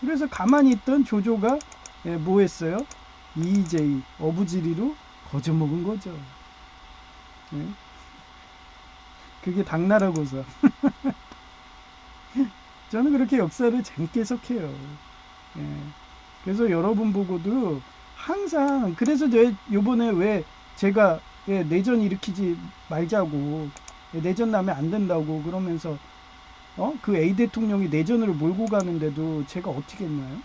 그래서 가만히 있던 조조가, 예, 뭐 했어요? 이의제의, 어부지리로 거저먹은 거죠. 예. 그게 당나라 고사. 저는 그렇게 역사를 재밌게 해석해요. 예. 그래서 여러분 보고도 항상, 그래서 요번에 왜 제가, 예, 내전 일으키지 말자고, 예, 내전 나면 안 된다고 그러면서, 그 A 대통령이 내전으로 몰고 가는데도 제가 어떻게 했나요?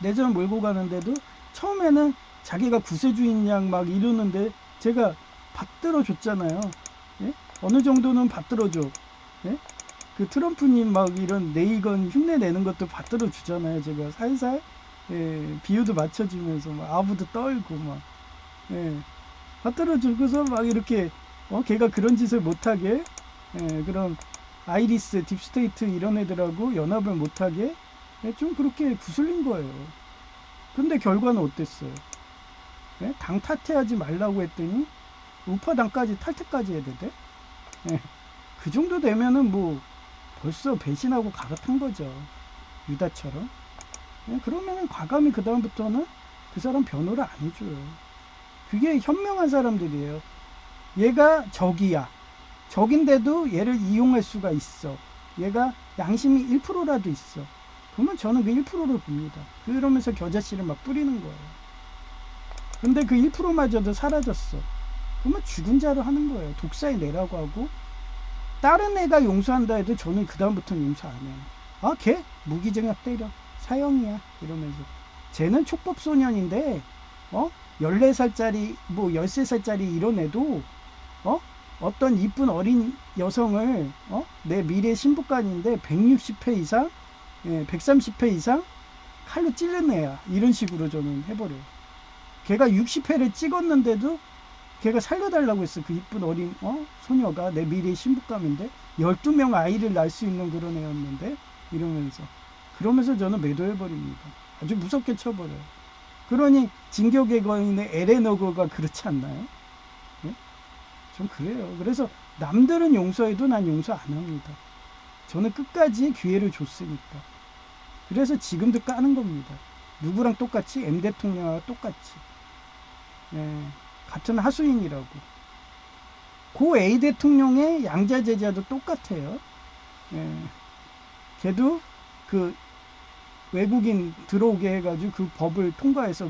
내전을 몰고 가는데도 처음에는 자기가 구세주인 양 막 이러는데 제가 받들어 줬잖아요. 예? 어느 정도는 받들어 줘. 예? 그 트럼프님 막 이런 네이건 흉내 내는 것도 받들어 주잖아요. 제가 살살, 예, 비유도 맞춰주면서 막 아부도 떨고 막, 예, 받들어 주고서 막 이렇게, 걔가 그런 짓을 못하게, 예, 그런 아이리스, 딥스테이트 이런 애들하고 연합을 못하게, 예, 좀 그렇게 구슬린 거예요. 근데 결과는 어땠어요? 예? 당 탈퇴하지 말라고 했더니 우파당까지 탈퇴까지 해야 되대? 예. 그 정도 되면은 뭐 벌써 배신하고 갈아탄 거죠. 유다처럼. 예, 그러면은 과감히 그 다음부터는 그 사람 변호를 안 해줘요. 그게 현명한 사람들이에요. 얘가 적이야. 적인데도 얘를 이용할 수가 있어. 얘가 양심이 1%라도 있어. 그러면 저는 그 1%를 봅니다. 그러면서 겨자씨를 막 뿌리는 거예요. 근데 그 1%마저도 사라졌어. 그러면 죽은 자로 하는 거예요. 독사에 내라고 하고, 다른 애가 용서한다 해도 저는 그 다음부터는 용서 안 해요. 아, 걔 무기징역 때려. 사형이야. 이러면서. 쟤는 촉법소년인데, 14살짜리, 뭐 13살짜리 이런 애도, 어떤 이쁜 어린 여성을 내 미래 신부간인데 160회 이상, 130회 이상 칼로 찔른 애야. 이런 식으로 저는 해버려요. 걔가 60회를 찍었는데도 걔가 살려달라고 했어. 그 이쁜 어린 소녀가 내 미래의 신부감인데 12명 아이를 낳을 수 있는 그런 애였는데 이러면서 그러면서 저는 매도해버립니다. 아주 무섭게 쳐버려요. 그러니 진격의 거인의 에레너거가 그렇지 않나요? 예? 좀 그래요. 그래서 남들은 용서해도 난 용서 안 합니다. 저는 끝까지 기회를 줬으니까. 그래서 지금도 까는 겁니다. 누구랑 똑같이? M 대통령하고 똑같이. 예, 같은 하수인이라고. 고 A 대통령의 양자 제자도 똑같아요. 예, 걔도 그 외국인 들어오게 해가지고 그 법을 통과해서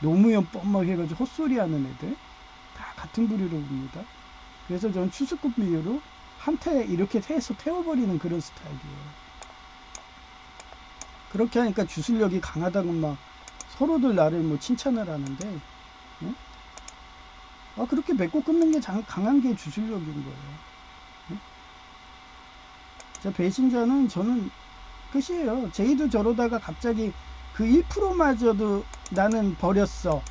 노무현 뻔막 해가지고 헛소리 하는 애들 다 같은 부류로 봅니다. 그래서 저는 추수꾼 비유로 한테 이렇게 해서 태워버리는 그런 스타일이에요. 그렇게 하니까 주술력이 강하다고 막 서로들 나를 뭐 칭찬을 하는데, 응? 그렇게 맺고 끊는 게 강한 게 주술력인 거예요. 응? 자, 배신자는 저는 끝이에요. 제이도 저러다가 갑자기 그 1%마저도 나는 버렸어.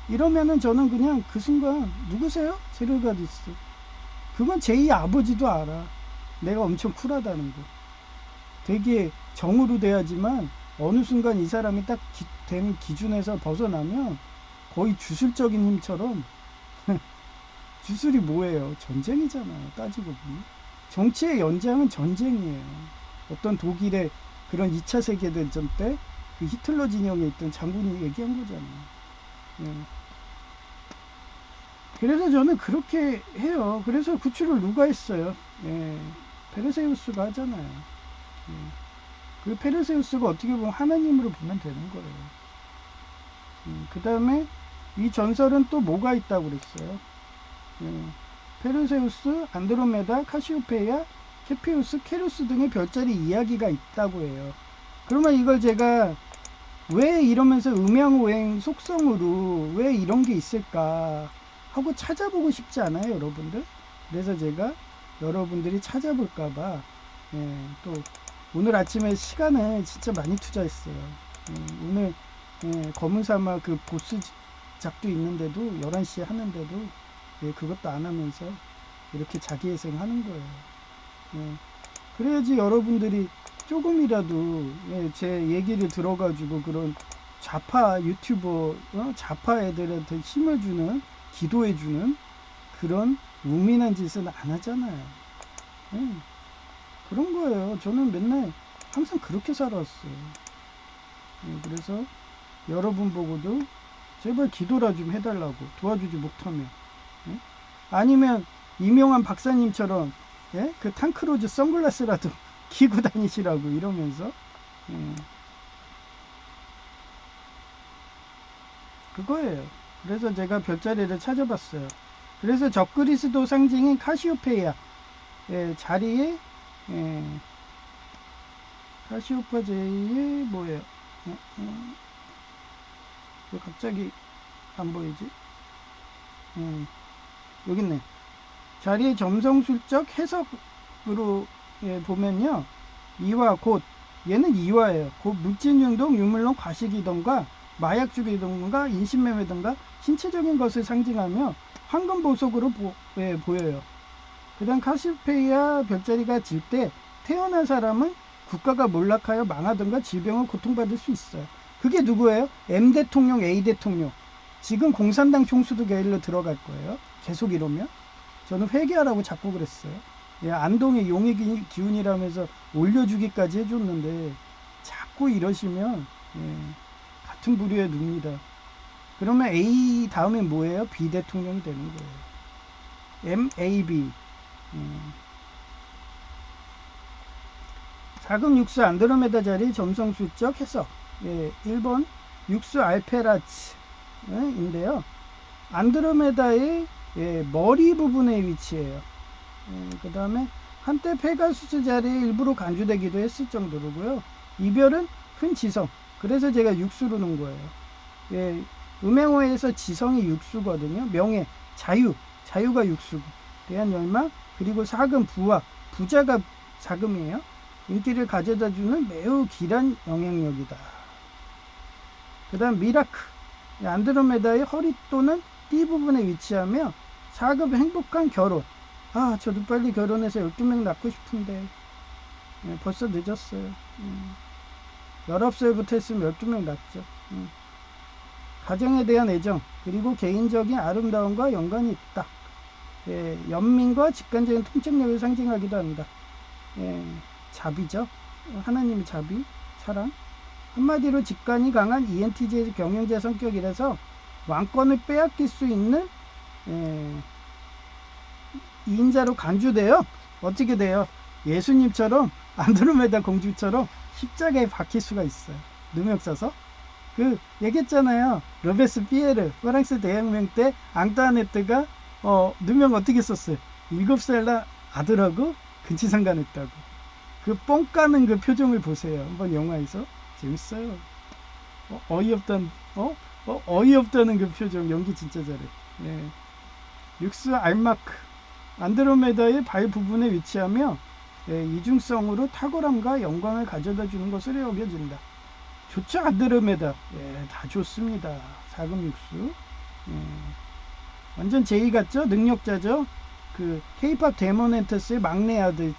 이러면은 저는 그냥 그 순간 누구세요? 세르가디스. 그건 제이 아버지도 알아. 내가 엄청 쿨하다는 거. 되게 정으로 돼야지만 어느 순간 이 사람이 딱 된 기준에서 벗어나면 거의 주술적인 힘처럼 주술이 뭐예요? 전쟁이잖아요. 따지고 보면. 정치의 연장은 전쟁이에요. 어떤 독일의 그런 2차 세계대전 때 그 히틀러 진영에 있던 장군이 얘기한 거잖아요. 예. 그래서 저는 그렇게 해요. 그래서 구출을 누가 했어요? 예. 페르세우스가 하잖아요. 예. 그 페르세우스가 어떻게 보면 하나님으로 보면 되는 거예요. 그 다음에 이 전설은 또 뭐가 있다고 그랬어요? 예. 페르세우스, 안드로메다, 카시오페이아, 케피우스, 케루스 등의 별자리 이야기가 있다고 해요. 그러면 이걸 제가 왜 이러면서 음양오행 속성으로 왜 이런 게 있을까 하고 찾아보고 싶지 않아요, 여러분들? 그래서 제가 여러분들이 찾아볼까봐 또 오늘 아침에 시간을 진짜 많이 투자했어요. 오늘 검은 사막 그 보스 작도 있는데도 11시에 하는데도 그것도 안 하면서 이렇게 자기회생 하는 거예요. 그래야지 여러분들이 조금이라도 제 얘기를 들어가지고 그런 좌파 유튜버 좌파 애들한테 힘을 주는 기도해 주는 그런 우민한 짓은 안 하잖아요. 그런 거예요. 저는 맨날 항상 그렇게 살아왔어요. 그래서 여러분 보고도 제발 기도라 좀 해달라고, 도와주지 못하면. 아니면 이명환 박사님처럼 그 탕크로즈 선글라스라도 끼고 다니시라고 이러면서 그거예요. 그래서 제가 별자리를 찾아봤어요. 그래서 적그리스도 상징인 카시오페이아 자리에 카시오파 제이의 뭐예요? 왜 갑자기 안 보이지? 여기 있네. 자리의 점성술적 해석으로 보면요, 이화 곧, 얘는 이화예요. 곧 물질융동, 유물론, 과식이던가 마약주기던가 인신매매던가 신체적인 것을 상징하며 황금 보석으로 보여요. 그 다음 카시오페이아 별자리가 질 때 태어난 사람은 국가가 몰락하여 망하던가 질병을 고통받을 수 있어요. 그게 누구예요? M 대통령, A 대통령. 지금 공산당 총수도 게일로 들어갈 거예요. 계속 이러면. 저는 회개하라고 자꾸 그랬어요. 안동의 용의 기운이라면서 올려주기까지 해줬는데 자꾸 이러시면 같은 부류에 눕니다. 그러면 A 다음에 뭐예요? B 대통령이 되는 거예요. MAB. 4금 육수 안드로메다 자리 점성술적 해석. 1번 육수 알페라츠인데요. 안드로메다의 머리 부분에 위치해요. 그 다음에 한때 페가수스 자리에 일부러 간주되기도 했을 정도로고요. 이별은 큰 지성. 그래서 제가 육수로 놓은 거예요. 음행어에서 지성이 육수거든요. 명예, 자유가 육수고. 대한 열망, 그리고 사금, 부자가 사금이에요. 인기를 가져다주는 매우 길한 영향력이다. 그 다음 미라크, 안드로메다의 허리 또는 띠 부분에 위치하며 사급 행복한 결혼. 저도 빨리 결혼해서 12명 낳고 싶은데 벌써 늦었어요. 19살부터 했으면 12명 낳죠. 가정에 대한 애정, 그리고 개인적인 아름다움과 연관이 있다. 연민과 직관적인 통찰력을 상징하기도 합니다. 자비죠. 하나님의 자비, 사랑. 한마디로 직관이 강한 ENTJ의 경영자 성격이라서 왕권을 빼앗길 수 있는 인자로 간주되어 어떻게 돼요? 예수님처럼 안드로메다 공주처럼 십자가에 박힐 수가 있어요. 누명 써서. 얘기했잖아요. 로베스피에르 프랑스 대혁명 때 앙뚜아네트가 누명 어떻게 썼어요? 7살 아들하고 근치상간했다고. 뻥 까는 그 표정을 보세요. 한번 영화에서. 재밌어요. 어이없다는 그 표정. 연기 진짜 잘해. 육스 알마크, 안드로메다의 발 부분에 위치하며 이중성으로 탁월함과 영광을 가져다 주는 것으로 여겨진다. 좋죠, 안드로메다. 다 좋습니다. 사금육수. 완전 제이 같죠? 능력자죠? 케이팝 데모넨터스의 막내 아들,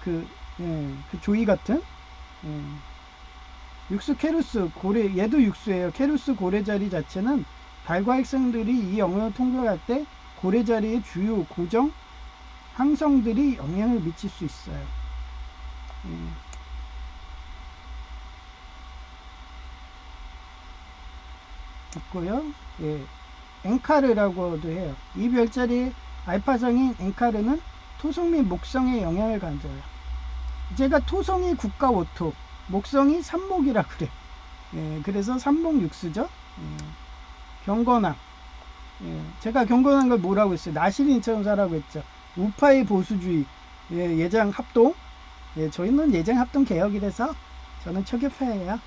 그 조이 같은. 육수 케루스, 고래, 얘도 육수예요. 케루스 고래자리 자체는 달과 핵성들이 이 영역을 통과할 때 고래자리의 주요 고정 항성들이 영향을 미칠 수 있어요. 있고요. 엔카르라고도 해요. 이 별자리의 알파성인 엔카르는 토성 및 목성에 영향을 가져요. 제가 토성이 국가 오토, 목성이 삼목이라 그래. 그래서 삼목육수죠. 경건함. 제가 경건한 걸 뭐라고 했어요? 나시린처럼 살라고 했죠. 우파의 보수주의, 예장 합동. 저희는 예장 합동 개혁이라서 저는 초계파예요.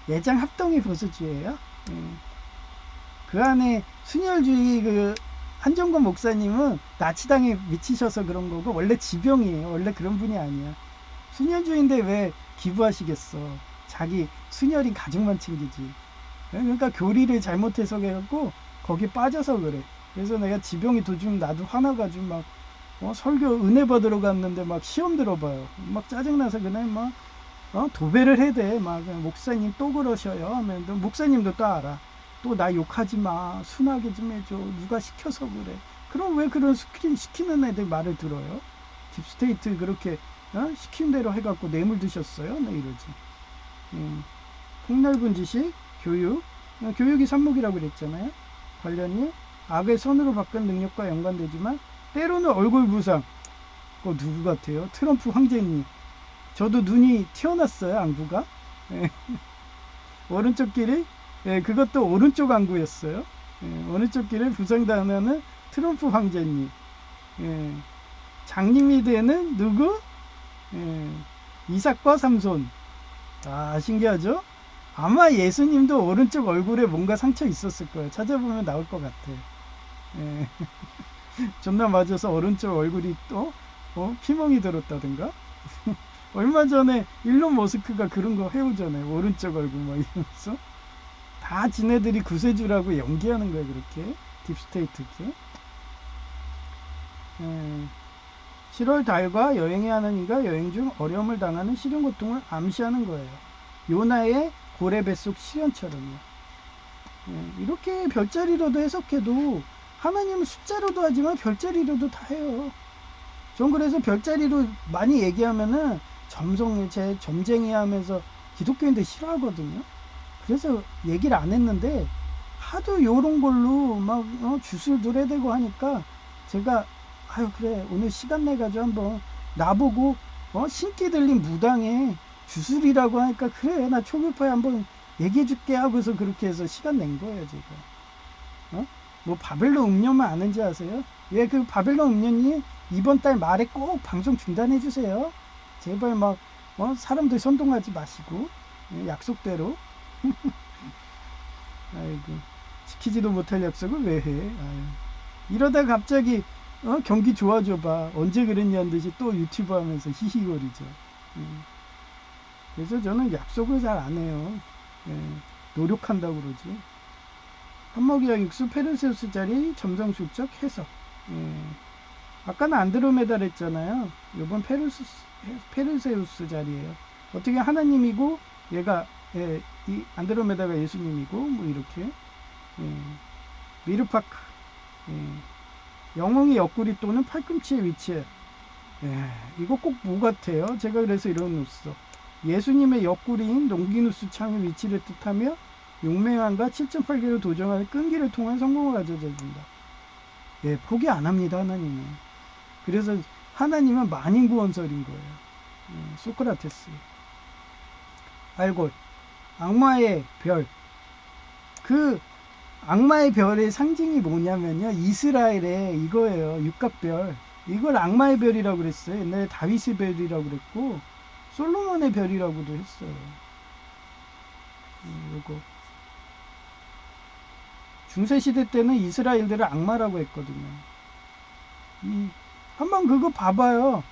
예장 합동이 보수주의예요. 그 안에 순혈주의 한정권 목사님은 나치당에 미치셔서 그런 거고 원래 지병이에요. 원래 그런 분이 아니야. 순혈주의인데 왜 기부하시겠어? 자기 순혈인 가족만 챙기지. 그러니까 교리를 잘못해서 해갖고 거기 빠져서 그래. 그래서 내가 지병이 도중 나도 화나가지고 막 설교 은혜 받으러 갔는데 막 시험 들어봐요. 막 짜증나서 그냥 막 도배를 해대. 막 목사님 또 그러셔요 하면 목사님도 또 알아. 또 나 욕하지 마. 순하게 좀 해줘. 누가 시켜서 그래. 그럼 왜 그런 시키는 애들 말을 들어요? 딥스테이트 그렇게 시킨 대로 해갖고 뇌물 드셨어요? 나 이러지. 폭넓은 지식, 교육. 교육이 산목이라고 그랬잖아요. 관련이 악의 선으로 바꾼 능력과 연관되지만 때로는 얼굴 부상. 누구 같아요? 트럼프 황제님. 저도 눈이 튀어났어요. 안구가. 오른쪽 길이 그것도 오른쪽 안구였어요. 오른쪽 길을 부상당하는 트럼프 황제님. 장님이 되는 누구? 이삭과 삼손. 신기하죠? 아마 예수님도 오른쪽 얼굴에 뭔가 상처 있었을 거예요. 찾아보면 나올 것 같아요. 존나 맞아서 오른쪽 얼굴이 또 피멍이 들었다든가. 얼마 전에 일론 머스크가 그런 거 해오잖아요. 오른쪽 얼굴 막 이러면서. 다 지네들이 구세주라고 연기하는 거예요. 그렇게 딥스테이트죠. 7월 달과 여행해야 하는 이가 여행 중 어려움을 당하는 시련 고통을 암시하는 거예요. 요나의 고래 뱃속 시련처럼요. 이렇게 별자리로도 해석해도 하나님은 숫자로도 하지만 별자리로도 다 해요. 전 그래서 별자리로 많이 얘기하면은 점쟁이 하면서 기독교인들 싫어하거든요. 그래서 얘기를 안 했는데 하도 요런 걸로 막 주술 들여대고 하니까 제가 그래 오늘 시간 내가지고 한번 나보고 신기 들린 무당에 주술이라고 하니까 그래 나 초교파에 한번 얘기해줄게 하고서 그렇게 해서 시간 낸 거예요. 제가 뭐 바벨론 음료만 아는지 아세요? 그 바벨론 음료님 이번 달 말에 꼭 방송 중단해주세요. 제발 막 사람들 선동하지 마시고 약속대로. 아이고 지키지도 못할 약속을 왜 해? 이러다 갑자기 경기 좋아져 봐. 언제 그랬냐는 듯이 또 유튜브 하면서 히히거리죠. 그래서 저는 약속을 잘 안 해요. 노력한다고 그러지. 한목이와 육수 페르세우스 자리 점성술적 해석. 아까는 안드로메다를 했잖아요. 이번 페르세우스 자리예요. 어떻게 하나님이고 얘가 이 안드로메다가 예수님이고 뭐 이렇게 미르파크 영웅의 옆구리 또는 팔꿈치에 위치해. 이거 꼭 뭐 같아요? 제가 그래서 이런 노써 예수님의 옆구리인 롱기누스 창의 위치를 뜻하며 용맹함과 7.8개로 도정하는 끈기를 통한 성공을 가져다준다. 포기 안 합니다, 하나님은. 그래서 하나님은 만인구원설인 거예요. 소크라테스. 알골. 악마의 별. 그 악마의 별의 상징이 뭐냐면요. 이스라엘의 이거예요. 육각별. 이걸 악마의 별이라고 그랬어요. 옛날에 다윗의 별이라고 그랬고 솔로몬의 별이라고도 했어요. 요거. 중세시대 때는 이스라엘들을 악마라고 했거든요. 한번 그거 봐봐요.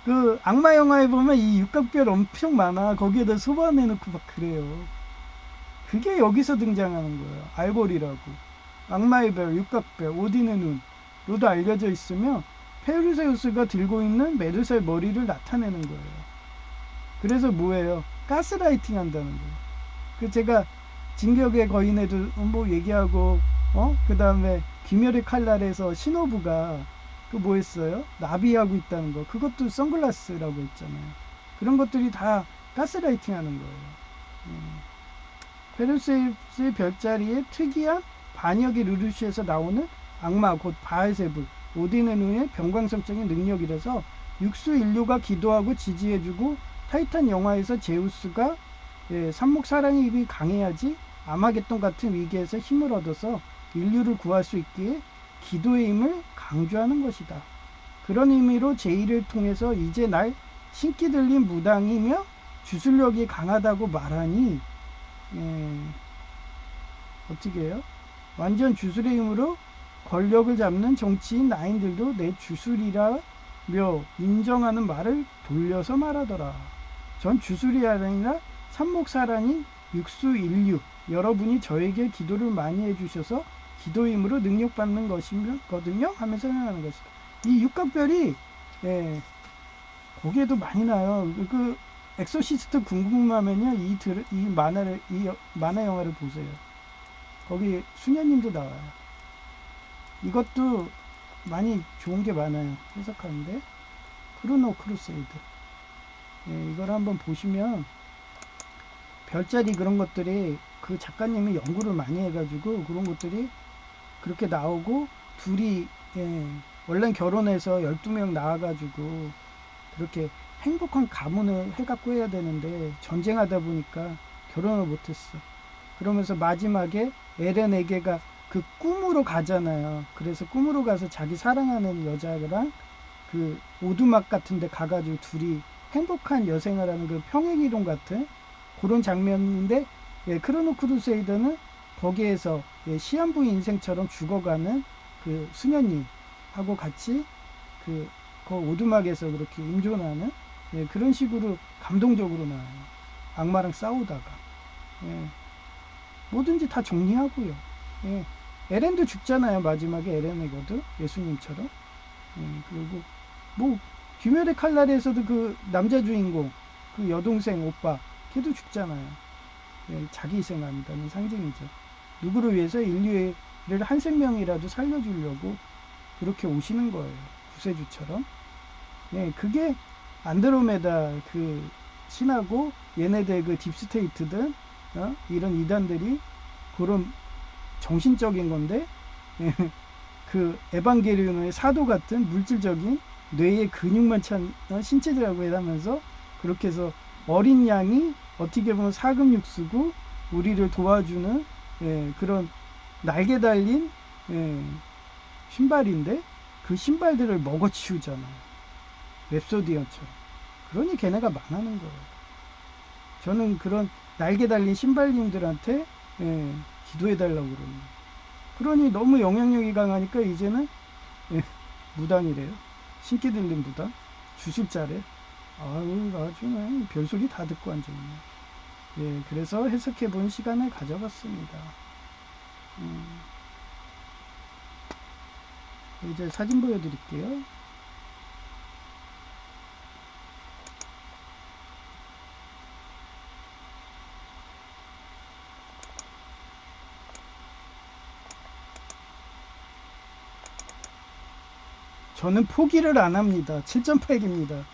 그 악마 영화에 보면 이 육각별 엄청 많아. 거기에다 소반해놓고 막 그래요. 그게 여기서 등장하는 거예요. 알골이라고. 악마의 별, 육각별, 오딘의 눈로도 알려져 있으며 페르세우스가 들고 있는 메두사의 머리를 나타내는 거예요. 그래서 뭐예요? 가스라이팅 한다는 거예요. 그 제가 진격의 거인에도 뭐 얘기하고 그 다음에 귀멸의 칼날에서 신호부가 그 뭐 했어요? 나비하고 있다는 거. 그것도 선글라스라고 했잖아요. 그런 것들이 다 가스라이팅 하는 거예요. 페르세우스의 별자리에 특이한 반역의 루르시에서 나오는 악마 곧 바알세불 오딘의 눈의 병광성적인 능력이라서 육수 인류가 기도하고 지지해주고 타이탄 영화에서 제우스가 삽목사랑의 힘이 강해야지 아마겟돈 같은 위기에서 힘을 얻어서 인류를 구할 수 있기에 기도의 힘을 강조하는 것이다. 그런 의미로 제1을 통해서 이제 날 신기 들린 무당이며 주술력이 강하다고 말하니 어떻게 해요? 완전 주술의 힘으로 권력을 잡는 정치인 나인들도 내 주술이라며 인정하는 말을 돌려서 말하더라. 전 주술이 아니라 삽목사랑인 육수 인류 여러분이 저에게 기도를 많이 해주셔서 기도의 힘으로 능력받는 것이거든요 하면서 설명하는 것이다. 이 육각별이 거기에도 많이 나요. 그 엑소시스트 궁금하면요 이 만화 영화를 보세요. 거기 수녀님도 나와요. 이것도 많이 좋은 게 많아요. 해석하는데 크로노 크루세이드. 이걸 한번 보시면 별자리 그런 것들이 그 작가님이 연구를 많이 해가지고 그런 것들이 그렇게 나오고 둘이 원래 결혼해서 12명 나와가지고 그렇게 행복한 가문을 해갖고 해야 되는데 전쟁하다 보니까 결혼을 못했어. 그러면서 마지막에 에렌에게가 그 꿈으로 가잖아요. 그래서 꿈으로 가서 자기 사랑하는 여자랑 그 오두막 같은 데 가가지고 둘이 행복한 여생을 하는 그 평행이동 같은 그런 장면인데 크로노 크루세이더는 거기에서 시한부 인생처럼 죽어가는 그 수녀님하고 같이 그 오두막에서 그렇게 임존하는 그런 식으로 감동적으로 나와요. 악마랑 싸우다가 뭐든지 다 정리하고요. 에렌도 죽잖아요. 마지막에 에렌에게도 예수님처럼. 그리고 뭐 귀멸의 칼날에서도 그 남자 주인공 그 여동생 오빠 걔도 죽잖아요. 자기 희생한다는 상징이죠. 누구를 위해서 인류를 한 생명이라도 살려주려고 그렇게 오시는 거예요. 구세주처럼. 그게 안드로메다 그 신하고 얘네들 그 딥스테이트든 이런 이단들이 그런 정신적인 건데 그 에반게리온의 사도 같은 물질적인 뇌의 근육만 찬 신체들하고 하면서 그렇게 해서 어린 양이 어떻게 보면 사금육수고 우리를 도와주는 그런 날개 달린 신발인데 그 신발들을 먹어치우잖아요. 랩소디언처럼. 그러니 걔네가 망하는 거예요. 저는 그런 날개 달린 신발님들한테 기도해달라고 그러는 거예요. 그러니 너무 영향력이 강하니까 이제는 예, 무당이래요. 신기 들린 무당. 주술자래. 아유, 아주 그냥 별소리 다 듣고 앉아있네. 예, 그래서 해석해본 시간을 가져봤습니다. 음, 이제 사진 보여드릴게요. 저는 포기를 안 합니다. 7.8입니다.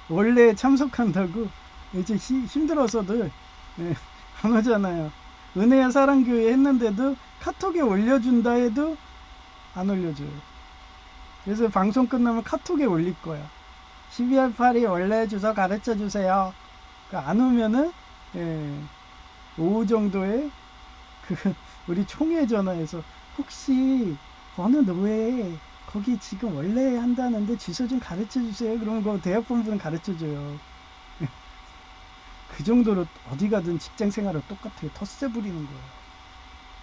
원래 참석한다고 이제 힘들어서들 예, 안 오잖아요. 은혜야 사랑교회 했는데도 카톡에 올려준다 해도 안 올려줘요. 그래서 방송 끝나면 카톡에 올릴 거야. 12월 8일 원래 주소 가르쳐 주세요. 안 오면은 예, 오후 정도에 그 우리 총회 전화해서 혹시 어느 노예 거기 지금 원래 한다는데 주소 좀 가르쳐 주세요. 그러면 그 대학본부는 가르쳐 줘요. 그 정도로 어디 가든 직장 생활은 똑같아요. 텃세 부리는 거예요.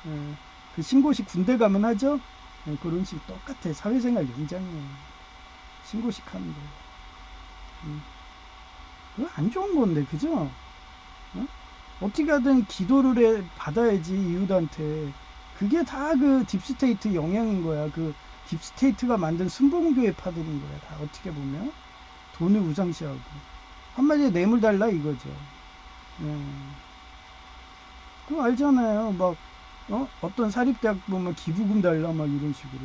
예, 그 신고식 군대 가면 하죠? 예, 그런 식 똑같아. 사회생활 연장이에요. 신고식 하는 거. 그거 안 좋은 건데, 그죠? 어? 어떻게 하든 기도를 받아야지, 이웃한테. 그게 다 그 딥스테이트 영향인 거야. 그 딥스테이트가 만든 순봉교회 파들인 거야. 다 어떻게 보면. 돈을 우상시하고. 한마디로 뇌물 달라 이거죠. 예. 그거 알잖아요. 막, 어떤 사립대학 보면 기부금 달라, 막 이런 식으로.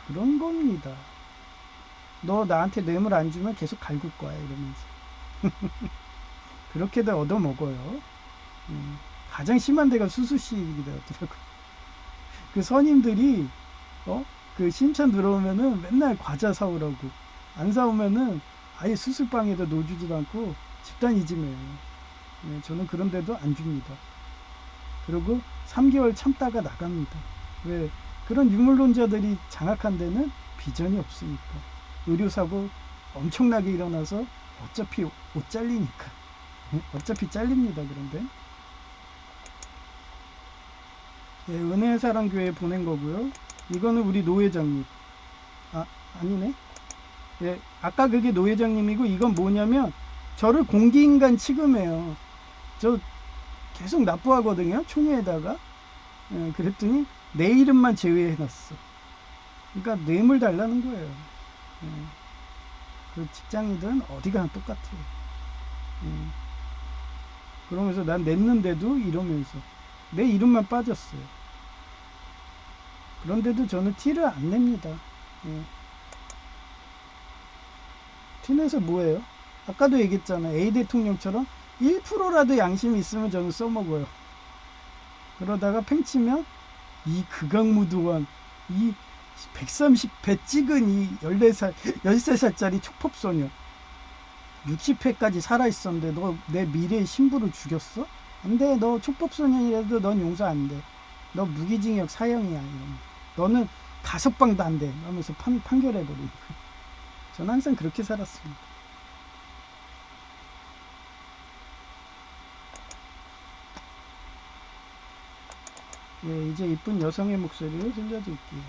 그런 겁니다. 너 나한테 뇌물 안 주면 계속 갈굴 거야, 이러면서. 그렇게들 얻어먹어요. 가장 심한 데가 수수시이더라고. 그 선임들이, 어? 그 신천 들어오면은 맨날 과자 사오라고. 안 사오면은 아예 수술방에도 놓주지도 않고 집단 이지매요. 네, 저는 그런데도 안 줍니다. 그리고 3개월 참다가 나갑니다. 왜? 그런 유물론자들이 장악한 데는 비전이 없으니까. 의료사고 엄청나게 일어나서 어차피 옷 잘리니까. 어차피 잘립니다, 그런데. 예, 은혜의 사랑교회에 보낸 거고요. 이거는 우리 노회장님. 아, 아니네. 예, 아까 그게 노회장님이고, 이건 뭐냐면, 저를 공기인간 취급해요. 저 계속 납부하거든요, 총회에다가. 예, 그랬더니, 내 이름만 제외해놨어. 그러니까 뇌물 달라는 거예요. 예, 그 직장이든 어디 가나 똑같아요. 예, 그러면서 난 냈는데도 이러면서. 내 이름만 빠졌어요. 그런데도 저는 티를 안 냅니다. 예. 티내서 뭐예요? 아까도 얘기했잖아요. A 대통령처럼 1%라도 양심이 있으면 저는 써먹어요. 그러다가 팽치면 이 극악무도한 이 130회 찍은 이 14살, 13살짜리 촉법소녀 60회까지 살아있었는데 너 내 미래의 신부를 죽였어? 안 돼. 너 촉법소년이라도 넌 용서 안 돼. 너 무기징역 사형이야. 이러면. 너는 5방도 안 돼. 하면서 판결해버리는 거예요. 저는 항상 그렇게 살았습니다. 예, 이제 이쁜 여성의 목소리를 들려드릴게요.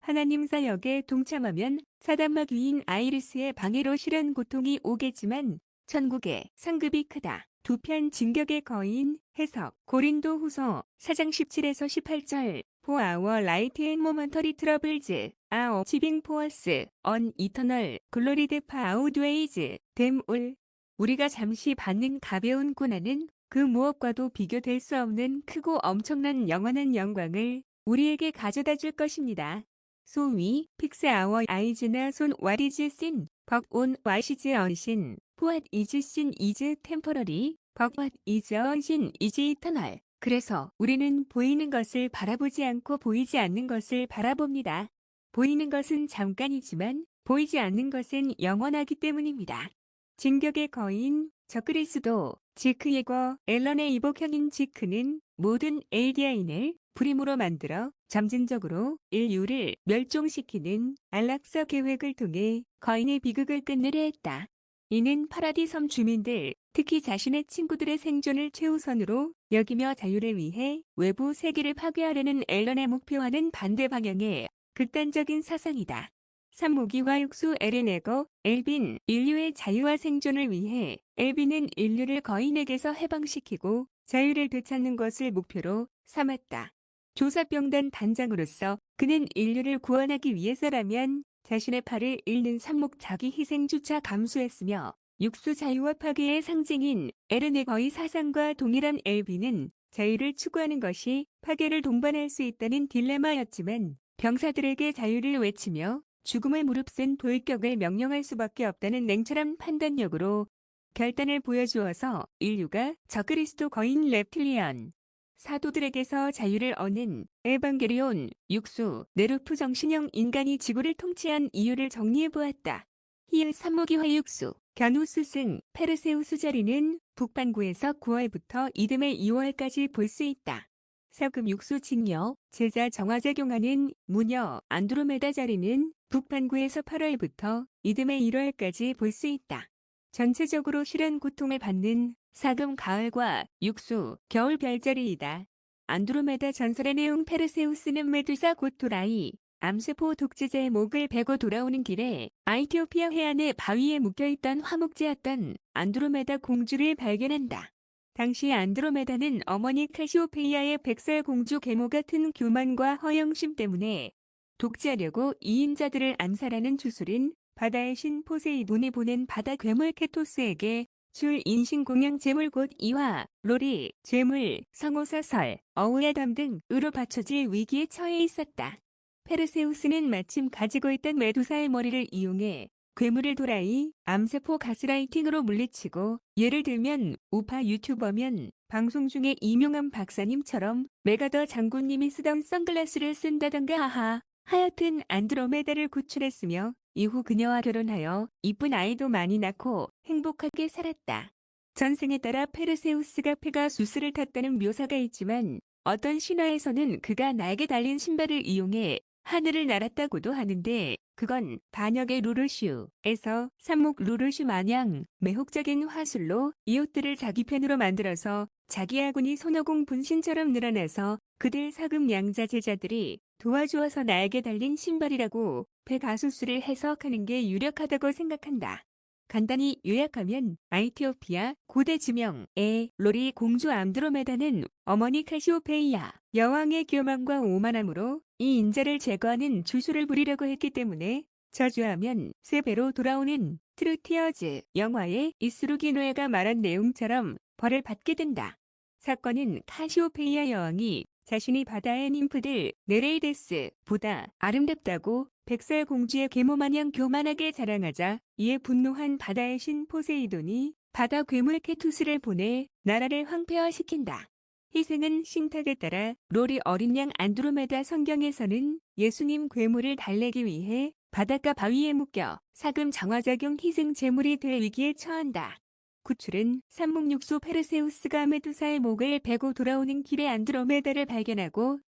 하나님 사역에 동참하면 사단막 위인 아이리스의 방해로 실현 고통이 오겠지만 천국의 상급이 크다. 두 편 진격의 거인 해석 고린도 후서 4장 17에서 18절 For our light and momentary troubles are achieving for us an eternal glory that outweighs them all. 우리가 잠시 받는 가벼운 고난은 그 무엇과도 비교될 수 없는 크고 엄청난 영원한 영광을 우리에게 가져다 줄 것입니다. 소위 fix our eyes나 손 what is seen, but on what is unseen. What is seen is temporary, but what is unseen is eternal. 그래서 우리는 보이는 것을 바라보지 않고 보이지 않는 것을 바라봅니다. 보이는 것은 잠깐이지만 보이지 않는 것은 영원하기 때문입니다. 진격의 거인 저 그리스도 지크 예거 앨런의 이복형인 지크는 모든 ADIN을 불임으로 만들어 점진적으로 인류를 멸종시키는 안락사 계획을 통해 거인의 비극을 끝내려 했다. 이는 파라디 섬 주민들, 특히 자신의 친구들의 생존을 최우선으로 여기며 자유를 위해 외부 세계를 파괴하려는 앨런의 목표와는 반대 방향의 극단적인 사상이다. 산모기와 육수 에렌에거, 엘빈, 인류의 자유와 생존을 위해 엘빈은 인류를 거인에게서 해방시키고 자유를 되찾는 것을 목표로 삼았다. 조사병단 단장으로서 그는 인류를 구원하기 위해서라면 자신의 팔을 잃는 산목 자기 희생조차 감수했으며 육수 자유와 파괴의 상징인 에르네거의 사상과 동일한 엘빈은 자유를 추구하는 것이 파괴를 동반할 수 있다는 딜레마였지만 병사들에게 자유를 외치며 죽음을 무릅쓴 돌격을 명령할 수밖에 없다는 냉철한 판단력으로 결단을 보여주어서 인류가 적그리스도 거인 랩틸리언 사도들에게서 자유를 얻는 에반게리온 육수 네르프 정신형 인간이 지구를 통치한 이유를 정리해보았다. 히읗 산모기화 육수 견우스 승 페르세우스 자리는 북반구에서 9월부터 이듬해 2월까지 볼 수 있다. 서금 육수 징여 제자 정화작용하는 무녀 안드로메다 자리는 북반구에서 8월부터 이듬해 1월까지 볼 수 있다. 전체적으로 실현 고통을 받는 사금 가을과 육수 겨울 별자리이다. 안드로메다 전설의 내용 페르세우스는 메두사 곧 도라이 암세포 독재자의 목을 베고 돌아오는 길에 아이티오피아 해안의 바위에 묶여있던 화목제였던 안드로메다 공주를 발견한다. 당시 안드로메다는 어머니 카시오페이아의 백설공주 계모 같은 교만과 허영심 때문에 독재하려고 이임자들을 암살하는 주술인 바다의 신 포세이돈이 보낸 바다 괴물 케토스에게 줄 인신공양 제물 곧 이화, 로리, 죄물, 성호사설, 어우야담 등으로 받쳐질 위기에 처해 있었다. 페르세우스는 마침 가지고 있던 메두사의 머리를 이용해 괴물을 도라이, 암세포 가스라이팅으로 물리치고 예를 들면 우파 유튜버면 방송 중에 이명함 박사님처럼 메가더 장군님이 쓰던 선글라스를 쓴다던가 하하. 하여튼 안드로메다를 구출했으며 이후 그녀와 결혼하여 이쁜 아이도 많이 낳고 행복하게 살았다. 전생에 따라 페르세우스가 페가수스를 탔다는 묘사가 있지만 어떤 신화에서는 그가 날개 달린 신발을 이용해 하늘을 날았다고도 하는데 그건 반역의 루르슈에서 산목 루르슈 마냥 매혹적인 화술로 이웃들을 자기 편으로 만들어서 자기 아군이 손오공 분신처럼 늘어나서 그들 사금 양자 제자들이 도와주어서 날개 달린 신발이라고 페가수스를 해석하는 게 유력하다고 생각한다. 간단히 요약하면 아이티오피아 고대 지명의 로리 공주 안드로메다는 어머니 카시오페이아 여왕의 교만과 오만함으로 이 인자를 제거하는 주술을 부리려고 했기 때문에 저주하면 세 배로 돌아오는 트루티어즈 영화의 이스루기노에가 말한 내용처럼 벌을 받게 된다. 사건은 카시오페이아 여왕이 자신이 바다의 ним프들 네레이데스보다 아름답다고 백설공주의 계모마냥 교만하게 자랑하자 이에 분노한 바다의 신 포세이돈이 바다 괴물 케투스를 보내 나라를 황폐화시킨다. 희생은 신탁에 따라 로리 어린 양 안드로메다 성경에서는 예수님 괴물을 달래기 위해 바닷가 바위에 묶여 사금 장화작용 희생 제물이 될 위기에 처한다. 구출은 산목육수 페르세우스가 메두사의 목을 베고 돌아오는 길에 안드로메다를 발견하고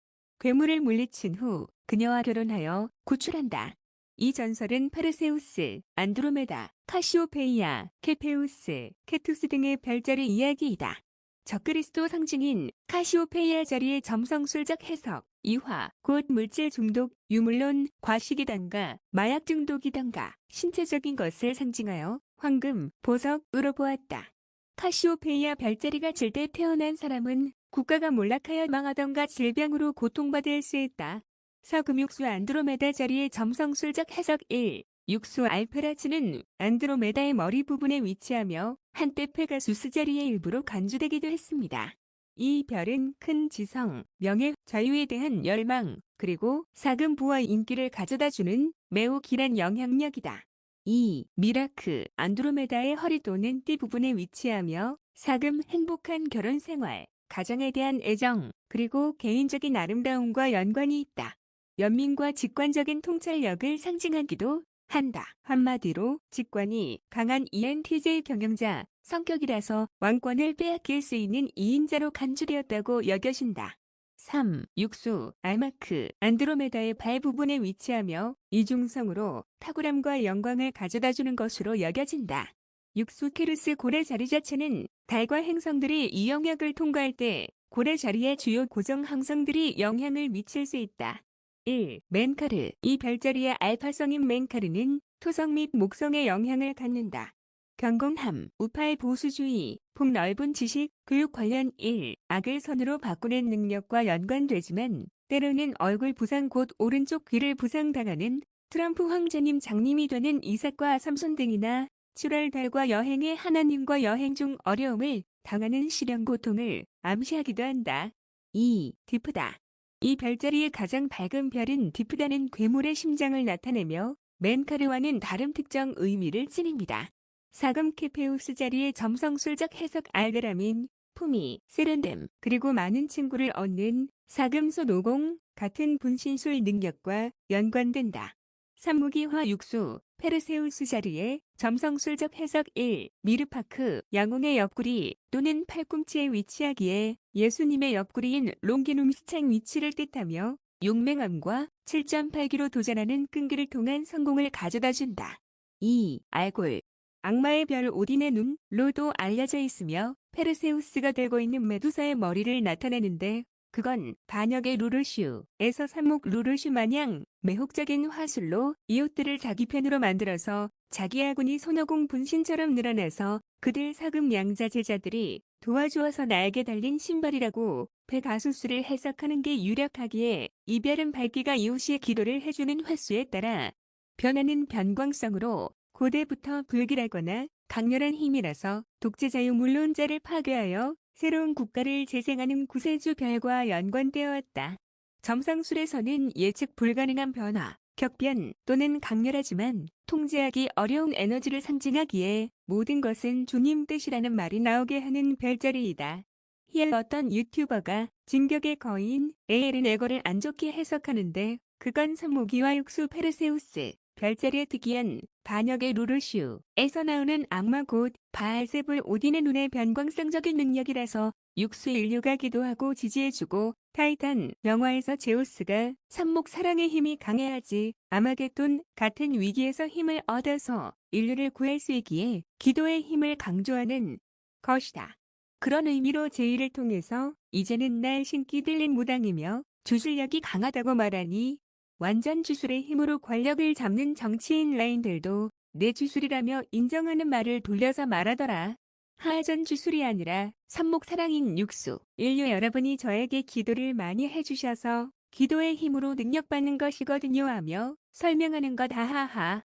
괴물을 물리친 후 그녀와 결혼하여 구출한다. 이 전설은 페르세우스, 안드로메다, 카시오페이아, 케페우스, 케투스 등의 별자리 이야기이다. 적그리스도 상징인 카시오페이아 자리의 점성술적 해석, 이화, 곧 물질 중독, 유물론, 과식이던가 마약 중독이던가 신체적인 것을 상징하여 황금, 보석으로 보았다. 카시오페이아 별자리가 질 때 태어난 사람은 국가가 몰락하여 망하던가 질병으로 고통받을 수 있다. 서금육수 안드로메다 자리의 점성술적 해석 1. 육수 알페라츠는 안드로메다의 머리 부분에 위치하며 한때 페가수스 자리의 일부로 간주되기도 했습니다. 이 별은 큰 지성, 명예, 자유에 대한 열망, 그리고 사금 부와 인기를 가져다주는 매우 길한 영향력이다. 2. 미라크, 안드로메다의 허리 또는 띠 부분에 위치하며 사금 행복한 결혼 생활, 가정에 대한 애정, 그리고 개인적인 아름다움과 연관이 있다. 연민과 직관적인 통찰력을 상징하기도 한다. 한마디로 직관이 강한 ENTJ 경영자 성격이라서 왕권을 빼앗길 수 있는 2인자로 간주되었다고 여겨진다. 3. 육수, 알마크, 안드로메다의 발 부분에 위치하며 이중성으로 탁월함과 영광을 가져다주는 것으로 여겨진다. 육수 케르스 고래 자리 자체는 달과 행성들이 이 영역을 통과할 때 고래 자리의 주요 고정 항성들이 영향을 미칠 수 있다. 1. 맨카르. 이 별자리의 알파성인 맨카르는 토성 및 목성에 영향을 갖는다. 경공함, 우파의 보수주의, 폭넓은 지식, 교육 관련 1. 악을 선으로 바꾸는 능력과 연관되지만 때로는 얼굴 부상 곧 오른쪽 귀를 부상당하는 트럼프 황제님 장님이 되는 이삭과 삼손 등이나 7월 달과 여행의 하나님과 여행 중 어려움을 당하는 시련 고통을 암시하기도 한다. 2. 디프다. 이 별자리의 가장 밝은 별인 디프다는 괴물의 심장을 나타내며 맨카르와는 다른 특정 의미를 지닙니다. 사금 케페우스 자리의 점성술적 해석 알데라민, 푸미, 세렌뎀, 그리고 많은 친구를 얻는 사금소 노공 같은 분신술 능력과 연관된다. 삼무기화 육수, 페르세우스 자리에 점성술적 해석 1. 미르파크, 양홍의 옆구리 또는 팔꿈치에 위치하기에 예수님의 옆구리인 롱기눔스창 위치를 뜻하며 용맹함과 7.8기로 도전하는 끈기를 통한 성공을 가져다준다. 2. 알골, 악마의 별 오딘의 눈로도 알려져 있으며 페르세우스가 들고 있는 메두사의 머리를 나타내는데 그건 반역의 루르슈에서 삽목 루르슈 마냥 매혹적인 화술로 이웃들을 자기 편으로 만들어서 자기 아군이 손오공 분신처럼 늘어나서 그들 사금 양자 제자들이 도와주어서 날개 달린 신발이라고 백아수스를 해석하는 게 유력하기에 이별은 밝기가 이웃의 기도를 해주는 횟수에 따라 변하는 변광성으로 고대부터 불길하거나 강렬한 힘이라서 독재자유 물론자를 파괴하여 새로운 국가를 재생하는 구세주 별과 연관되어 왔다. 점상술에서는 예측 불가능한 변화, 격변 또는 강렬하지만 통제하기 어려운 에너지를 상징하기에 모든 것은 주님 뜻이라는 말이 나오게 하는 별자리이다. 이에 어떤 유튜버가 진격의 거인 에엘은 에거를 안 좋게 해석하는데 그건 산모기와 육수 페르세우스, 별자리의 특이한 반역의 루르슈에서 나오는 악마 곧 바알세불 오딘의 눈의 변광성적인 능력이라서 육수 인류가 기도하고 지지해주고 타이탄 영화에서 제우스가 삽목 사랑의 힘이 강해야지 아마겟돈 같은 위기에서 힘을 얻어서 인류를 구할 수 있기에 기도의 힘을 강조하는 것이다. 그런 의미로 제의를 통해서 이제는 날 신기 들린 무당이며 주술력이 강하다고 말하니 완전 주술의 힘으로 권력을 잡는 정치인 라인들도 내 주술이라며 인정하는 말을 돌려서 말하더라. 하전 주술이 아니라 삽목 사랑인 육수. 인류 여러분이 저에게 기도를 많이 해주셔서 기도의 힘으로 능력받는 것이거든요 하며 설명하는 것 하하하.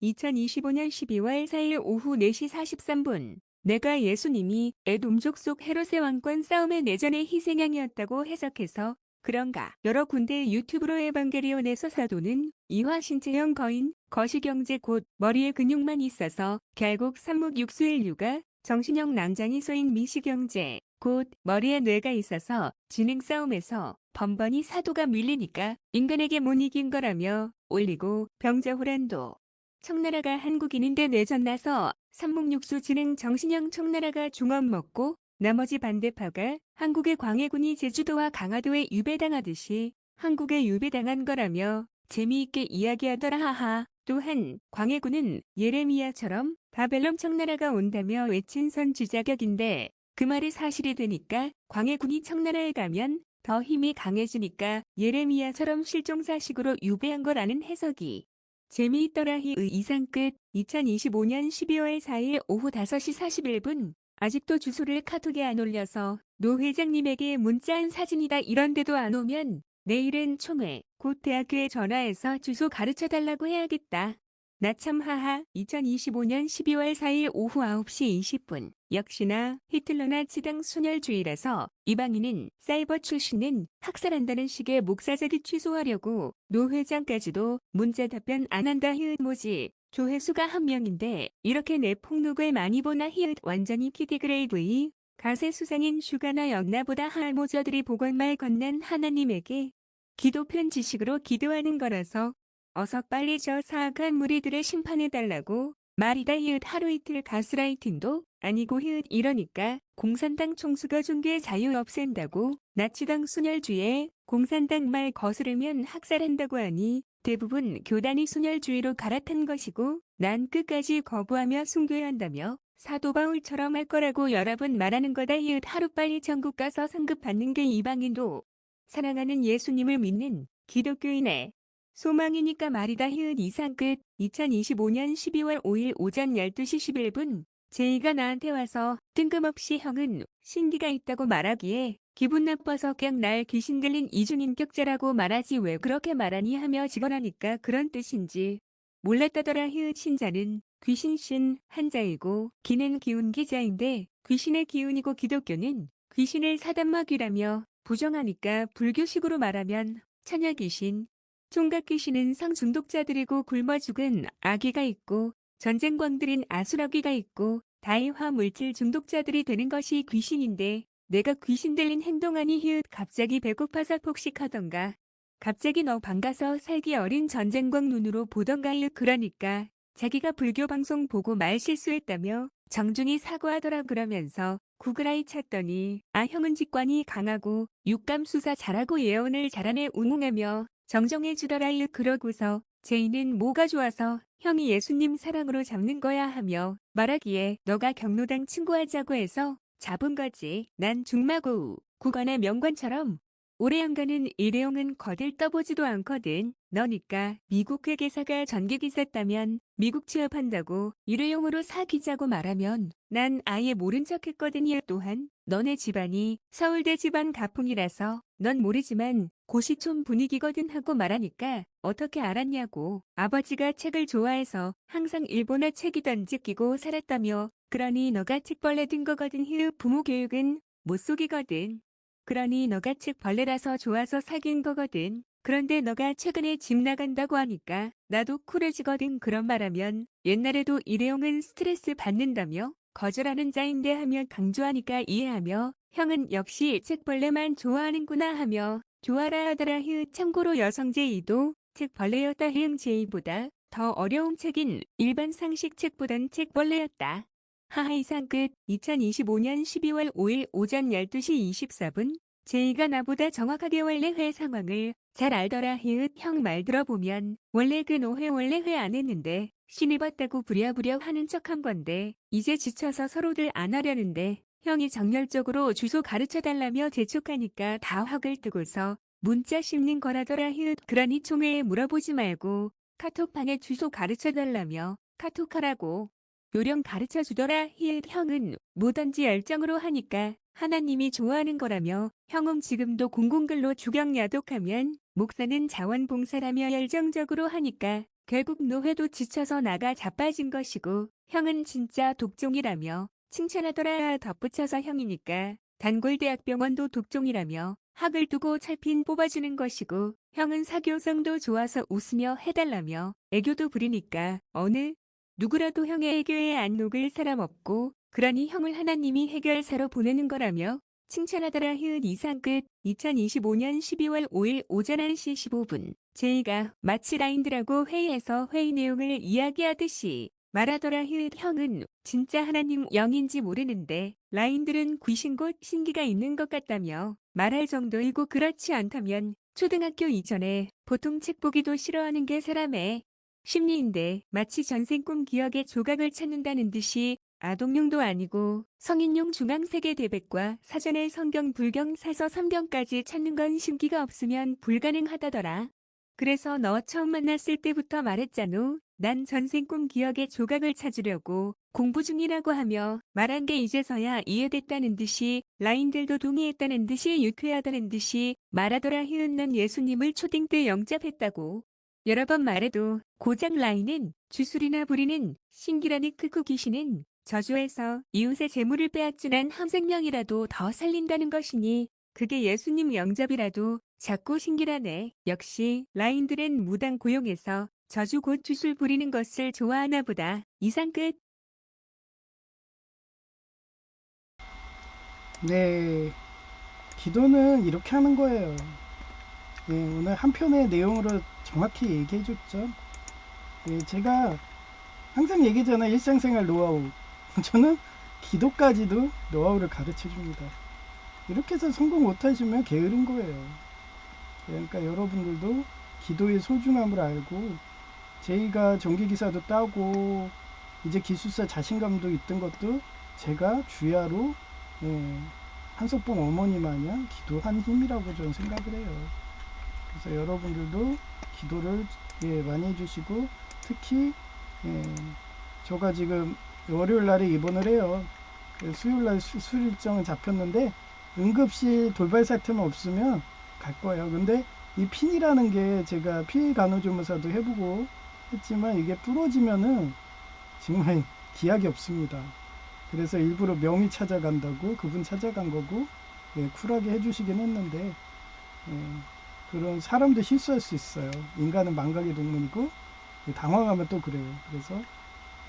2025년 12월 4일 오후 4시 43분. 내가 예수님이 에돔족 속 헤롯의 왕권 싸움의 내전의 희생양이었다고 해석해서 그런가. 여러 군데 유튜브로 에반게리온에서 사도는 이화 신체형 거인, 거시경제 곧 머리에 근육만 있어서 결국 삼목육수인류가 정신형 낭장이 쏘인 미시경제 곧 머리에 뇌가 있어서 지능 싸움에서 번번이 사도가 밀리니까 인간에게 못 이긴 거라며 올리고 병자호란도 청나라가 한국인인데 내전나서 삼목육수 지능 정신형 청나라가 종업 먹고 나머지 반대파가 한국의 광해군이 제주도와 강화도에 유배당하듯이 한국에 유배당한 거라며 재미있게 이야기하더라 하하. 또한 광해군은 예레미야처럼 바벨론 청나라가 온다며 외친 선지자격인데 그 말이 사실이 되니까 광해군이 청나라에 가면 더 힘이 강해지니까 예레미야처럼 실종사식으로 유배한 거라는 해석이 재미있더라. 이상 끝. 2025년 12월 4일 오후 5시 41분. 아직도 주소를 카톡에 안 올려서 노 회장님에게 문자한 사진이다 이런데도 안 오면 내일은 총회 곧 대학교에 전화해서 주소 가르쳐달라고 해야겠다. 나참 하하. 2025년 12월 4일 오후 9시 20분. 역시나 히틀러나 치당 순혈주의라서 이방인은 사이버 출신은 학살한다는 식의 목사자기 취소하려고 노 회장까지도 문자 답변 안 한다. 뭐지. 조회수가 한 명인데 이렇게 내 폭로글 많이 보나. 완전히 키디그레이브이. 가세 수상인 슈가나 영나보다 할모저들이 복원말 건넨 하나님에게 기도편 지식으로 기도하는 거라서 어서 빨리 저 사악한 무리들을 심판해달라고 말이다. 히읗 하루 이틀 가스라이팅도 아니고 히읗 이러니까 공산당 총수가 종교의 자유 없앤다고 나치당 순혈주의에 공산당 말 거스르면 학살한다고 하니 대부분 교단이 순혈주의로 갈아탄 것이고 난 끝까지 거부하며 순교해야 한다며 사도 바울처럼 할 거라고 여러 번 말하는 거다. 히읗 하루빨리 천국 가서 상급 받는 게 이방인도 사랑하는 예수님을 믿는 기독교인의 소망이니까 말이다. 히읗 이상 끝. 2025년 12월 5일 오전 12시 11분 제이가 나한테 와서 뜬금없이 형은 신기가 있다고 말하기에 기분 나빠서 그냥 날 귀신 들린 이중인격자라고 말하지 왜 그렇게 말하니 하며 직언하니까 그런 뜻인지 몰랐다더라. 히읗 신자는 귀신신 한자이고 기는 기운 기자인데 귀신의 기운이고 기독교는 귀신을 사단마귀라며 부정하니까 불교식으로 말하면 처녀귀신, 총각귀신은 성중독자들이고 굶어 죽은 아기가 있고 전쟁광들인 아수라귀가 있고 다이화 물질 중독자들이 되는 것이 귀신인데 내가 귀신 들린 행동하니 히읗 갑자기 배고파서 폭식하던가 갑자기 너 반가서 살기 어린 전쟁광 눈으로 보던가 히읗 그러니까 자기가 불교 방송 보고 말 실수했다며 정중히 사과하더라. 그러면서 구글아이 찾더니 아 형은 직관이 강하고 육감 수사 잘하고 예언을 잘하네 웅웅하며 정정해 주더라. 히읗 그러고서 제이는 뭐가 좋아서 형이 예수님 사랑으로 잡는 거야 하며 말하기에 너가 경로당 친구하자고 해서 잡은 거지. 난 중마고우 국원의 명관처럼 올해 연가는 일회용은 거들 떠보지도 않거든. 너니까 미국 회계사가 전객이 셌다면 미국 취업한다고 일회용으로 사귀자고 말하면 난 아예 모른 척했거든. 또한 너네 집안이 서울대 집안 가풍이라서 넌 모르지만 고시촌 분위기거든 하고 말하니까 어떻게 알았냐고. 아버지가 책을 좋아해서 항상 일본어 책이던지 끼고 살았다며 그러니 너가 책벌레 든 거거든. 히읗 부모 교육은 못 속이거든. 그러니 너가 책 벌레라서 좋아서 사귄 거거든. 그런데 너가 최근에 집 나간다고 하니까 나도 쿨해지거든. 그런 말하면 옛날에도 일회용은 스트레스 받는다며 거절하는 자인데 하며 강조하니까 이해하며 형은 역시 책벌레만 좋아하는구나 하며 좋아라 하더라. 히읗 참고로 여성제이도 책벌레였다. 희응 제이보다 더 어려운 책인 일반 상식 책보단 책벌레였다. 하하 이상 끝. 2025년 12월 5일 오전 12시 24분 제이가 나보다 정확하게 원래 회 상황을 잘 알더라. 히읗 형 말 들어보면 원래 그 노회 원래 회 안 했는데 신이 봤다고 부랴부랴 하는 척한 건데 이제 지쳐서 서로들 안 하려는데 형이 정열적으로 주소 가르쳐달라며 재촉하니까 다 확을 뜨고서 문자 씹는 거라더라. 히읗 그러니 총회에 물어보지 말고 카톡방에 주소 가르쳐달라며 카톡하라고 요령 가르쳐 주더라. 히읗 형은 뭐든지 열정으로 하니까 하나님이 좋아하는 거라며 형은 지금도 공공글로 주경야독하면 목사는 자원봉사라며 열정적으로 하니까 결국 노회도 지쳐서 나가 자빠진 것이고 형은 진짜 독종이라며 칭찬하더라. 덧붙여서 형이니까 단골대학병원도 독종이라며 학을 두고 찰핀 뽑아주는 것이고 형은 사교성도 좋아서 웃으며 해달라며 애교도 부리니까 어느 누구라도 형의 애교에 안 녹을 사람 없고 그러니 형을 하나님이 해결사로 보내는 거라며 칭찬하더라. 히읗 이상 끝. 2025년 12월 5일 오전 1시 15분 제이가 마치 라인들하고 회의에서 회의 내용을 이야기하듯이 말하더라. 히읗 형은 진짜 하나님 영인지 모르는데 라인들은 귀신 곧 신기가 있는 것 같다며 말할 정도이고 그렇지 않다면 초등학교 이전에 보통 책 보기도 싫어하는 게 사람의 심리인데 마치 전생 꿈 기억의 조각을 찾는다는 듯이 아동용도 아니고 성인용 중앙세계 대백과 사전의 성경 불경 사서 성경까지 찾는 건 신기가 없으면 불가능하다더라. 그래서 너 처음 만났을 때부터 말했잖아. 난 전생 꿈 기억의 조각을 찾으려고 공부 중이라고 하며 말한 게 이제서야 이해됐다는 듯이 라인들도 동의했다는 듯이 유쾌하다는 듯이 말하더라. 히읗 난 예수님을 초딩 때 영접했다고. 여러 번 말해도 고작 라인은 주술이나 부리는 신기라니 크고 귀신은 저주해서 이웃의 재물을 빼앗지난 한 생명이라도 더 살린다는 것이니 그게 예수님 영접이라도 자꾸 신기라네. 역시 라인들은 무당 고용해서 저주 곧 주술 부리는 것을 좋아하나 보다. 이상 끝. 네, 기도는 이렇게 하는 거예요. 예, 오늘 한 편의 내용으로 정확히 얘기해 줬죠. 예, 제가 항상 얘기잖아요. 일상생활 노하우. 저는 기도까지도 노하우를 가르쳐 줍니다. 이렇게 해서 성공 못 하시면 게으른 거예요. 그러니까 여러분들도 기도의 소중함을 알고, 제이가 전기기사도 따고 이제 기술사 자신감도 있던 것도 제가 주야로, 예, 한석봉 어머니 마냥 기도한 힘이라고 저는 생각을 해요. 그래서 여러분들도 기도를, 예, 많이 해주시고, 특히, 예, 저가 지금 월요일 날에 입원을 해요. 수요일 날 수술 일정은 잡혔는데 응급실 돌발 사태만 없으면 갈 거예요. 근데 이 핀이라는 게, 제가 피 간호조무사도 해보고 했지만 이게 부러지면은 정말 기약이 없습니다. 그래서 일부러 명의 찾아간다고 그분 찾아간 거고, 예, 쿨하게 해주시긴 했는데, 예, 그런 사람도 실수할 수 있어요. 인간은 망각의 동물이고, 예, 당황하면 또 그래요. 그래서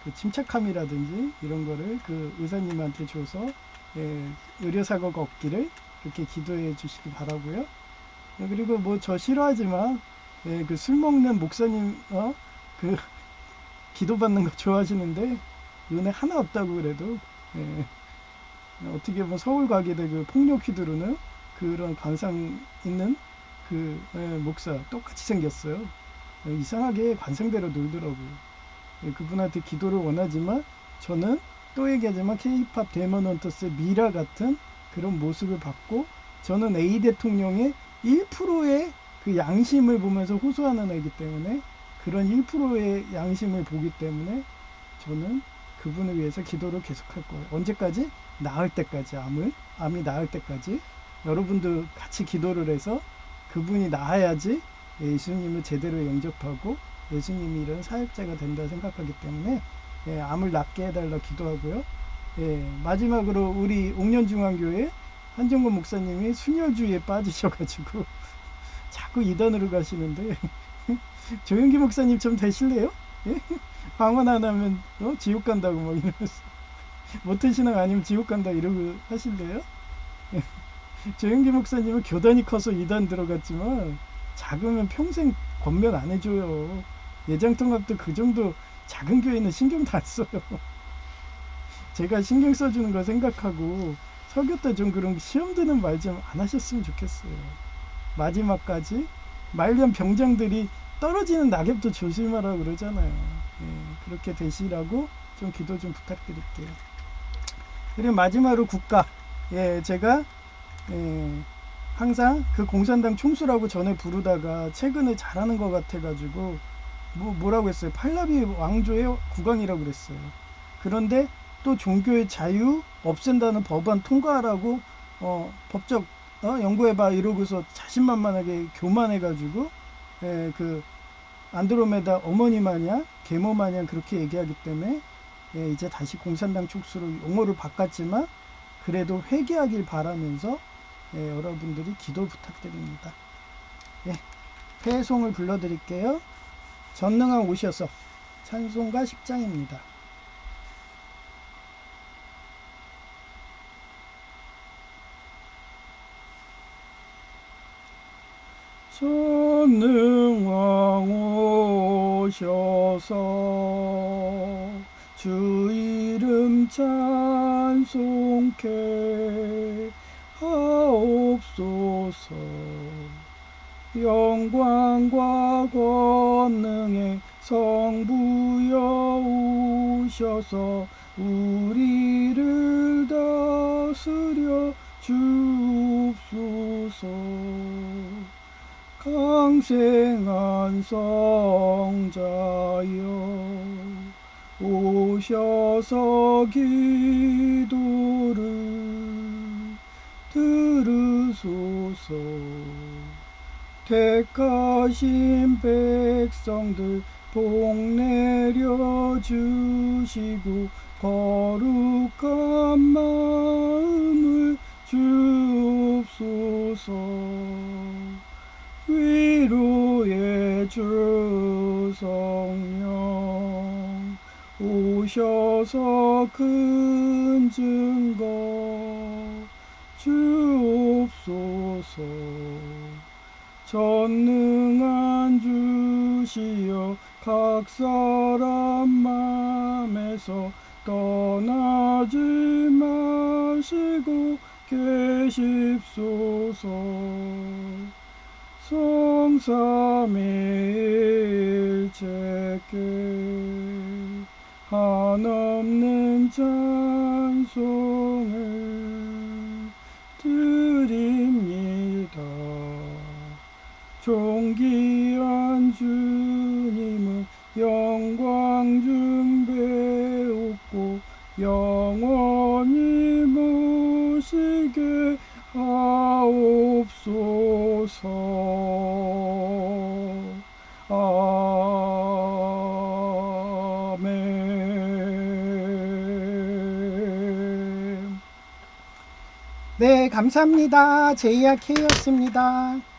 그 침착함이라든지 이런 거를 그 의사님한테 줘서, 예, 의료사고가 없기를 그렇게 기도해 주시기 바라고요. 예, 그리고 뭐 저 싫어하지만, 예, 그 술 먹는 목사님, 그 기도받는 거 좋아하시는데 은혜 하나 없다고 그래도, 예, 어떻게 보면 서울과기대 그 폭력 휘두르는 그런 관상 있는 그, 예, 목사 똑같이 생겼어요. 예, 이상하게 관상대로 놀더라고요. 예, 그분한테 기도를 원하지만 저는 또 얘기하지만 K-팝 데몬 헌터스의 미라 같은 그런 모습을 받고, 저는 A 대통령의 1%의 그 양심을 보면서 호소하는 애기 때문에, 그런 1%의 양심을 보기 때문에 저는 그분을 위해서 기도를 계속할 거예요. 언제까지? 나을 때까지. 암이 나을 때까지 여러분도 같이 기도를 해서 그분이 나아야지 예수님을 제대로 영접하고 예수님이 이런 사역자가 된다 생각하기 때문에, 예, 암을 낫게 해달라 기도하고요. 예, 마지막으로 우리 옥년중앙교회 한정근 목사님이 순혈주의에 빠지셔가지고 자꾸 이단으로 가시는데 조영기 목사님 좀 되실래요? 예? 방언 안 하면 지옥 간다고 막 이러면서 모태 신앙 아니면 지옥 간다 이러고 하실래요? 예. 조영기 목사님은 교단이 커서 이단 들어갔지만 작으면 평생 권면 안 해줘요. 예장통합도 그 정도 작은 교회는 신경도 안 써요. 제가 신경 써주는 거 생각하고 설교 때 좀 그런 시험 드는 말 좀 안 하셨으면 좋겠어요. 마지막까지 말년 병장들이 떨어지는 낙엽도 조심하라고 그러잖아요. 예, 그렇게 되시라고 좀 기도 좀 부탁드릴게요. 그리고 마지막으로 국가. 예, 제가, 예, 항상 그 공산당 총수라고 전에 부르다가 최근에 잘하는 것 같아가지고 뭐라고 했어요? 팔라비 왕조의 국왕이라고 그랬어요. 그런데 또 종교의 자유 없앤다는 법안 통과하라고, 법적, 연구해봐 이러고서 자신만만하게 교만해가지고, 예, 그 안드로메다 어머니 마냥 계모 마냥 그렇게 얘기하기 때문에, 예, 이제 다시 공산당 촉수로 용어를 바꿨지만 그래도 회개하길 바라면서, 예, 여러분들이 기도 부탁드립니다. 예, 회송을 불러드릴게요. 전능한 오셔서 찬송가 10장입니다. 전능왕 오셔서 주 이름 찬송케 하옵소서. 영광과 권능의 성부여 오셔서 우리를 다스려 주옵소서. 강생한 성자여 오셔서 기도를 들으소서. 택하신 백성들 복 내려 주시고 거룩한 마음을 주옵소서. 위로의 주 성령 오셔서 큰 증거 주옵소서. 전능한 주시여 각 사람 맘에서 떠나지 마시고 계십소서. 성삼위일체께 한없는 찬송을 드립니다. 존귀한 주님은 영광 중배옵고 영원히 모시게 하옵소서. 아멘. 네, 감사합니다. 제이아케이였습니다.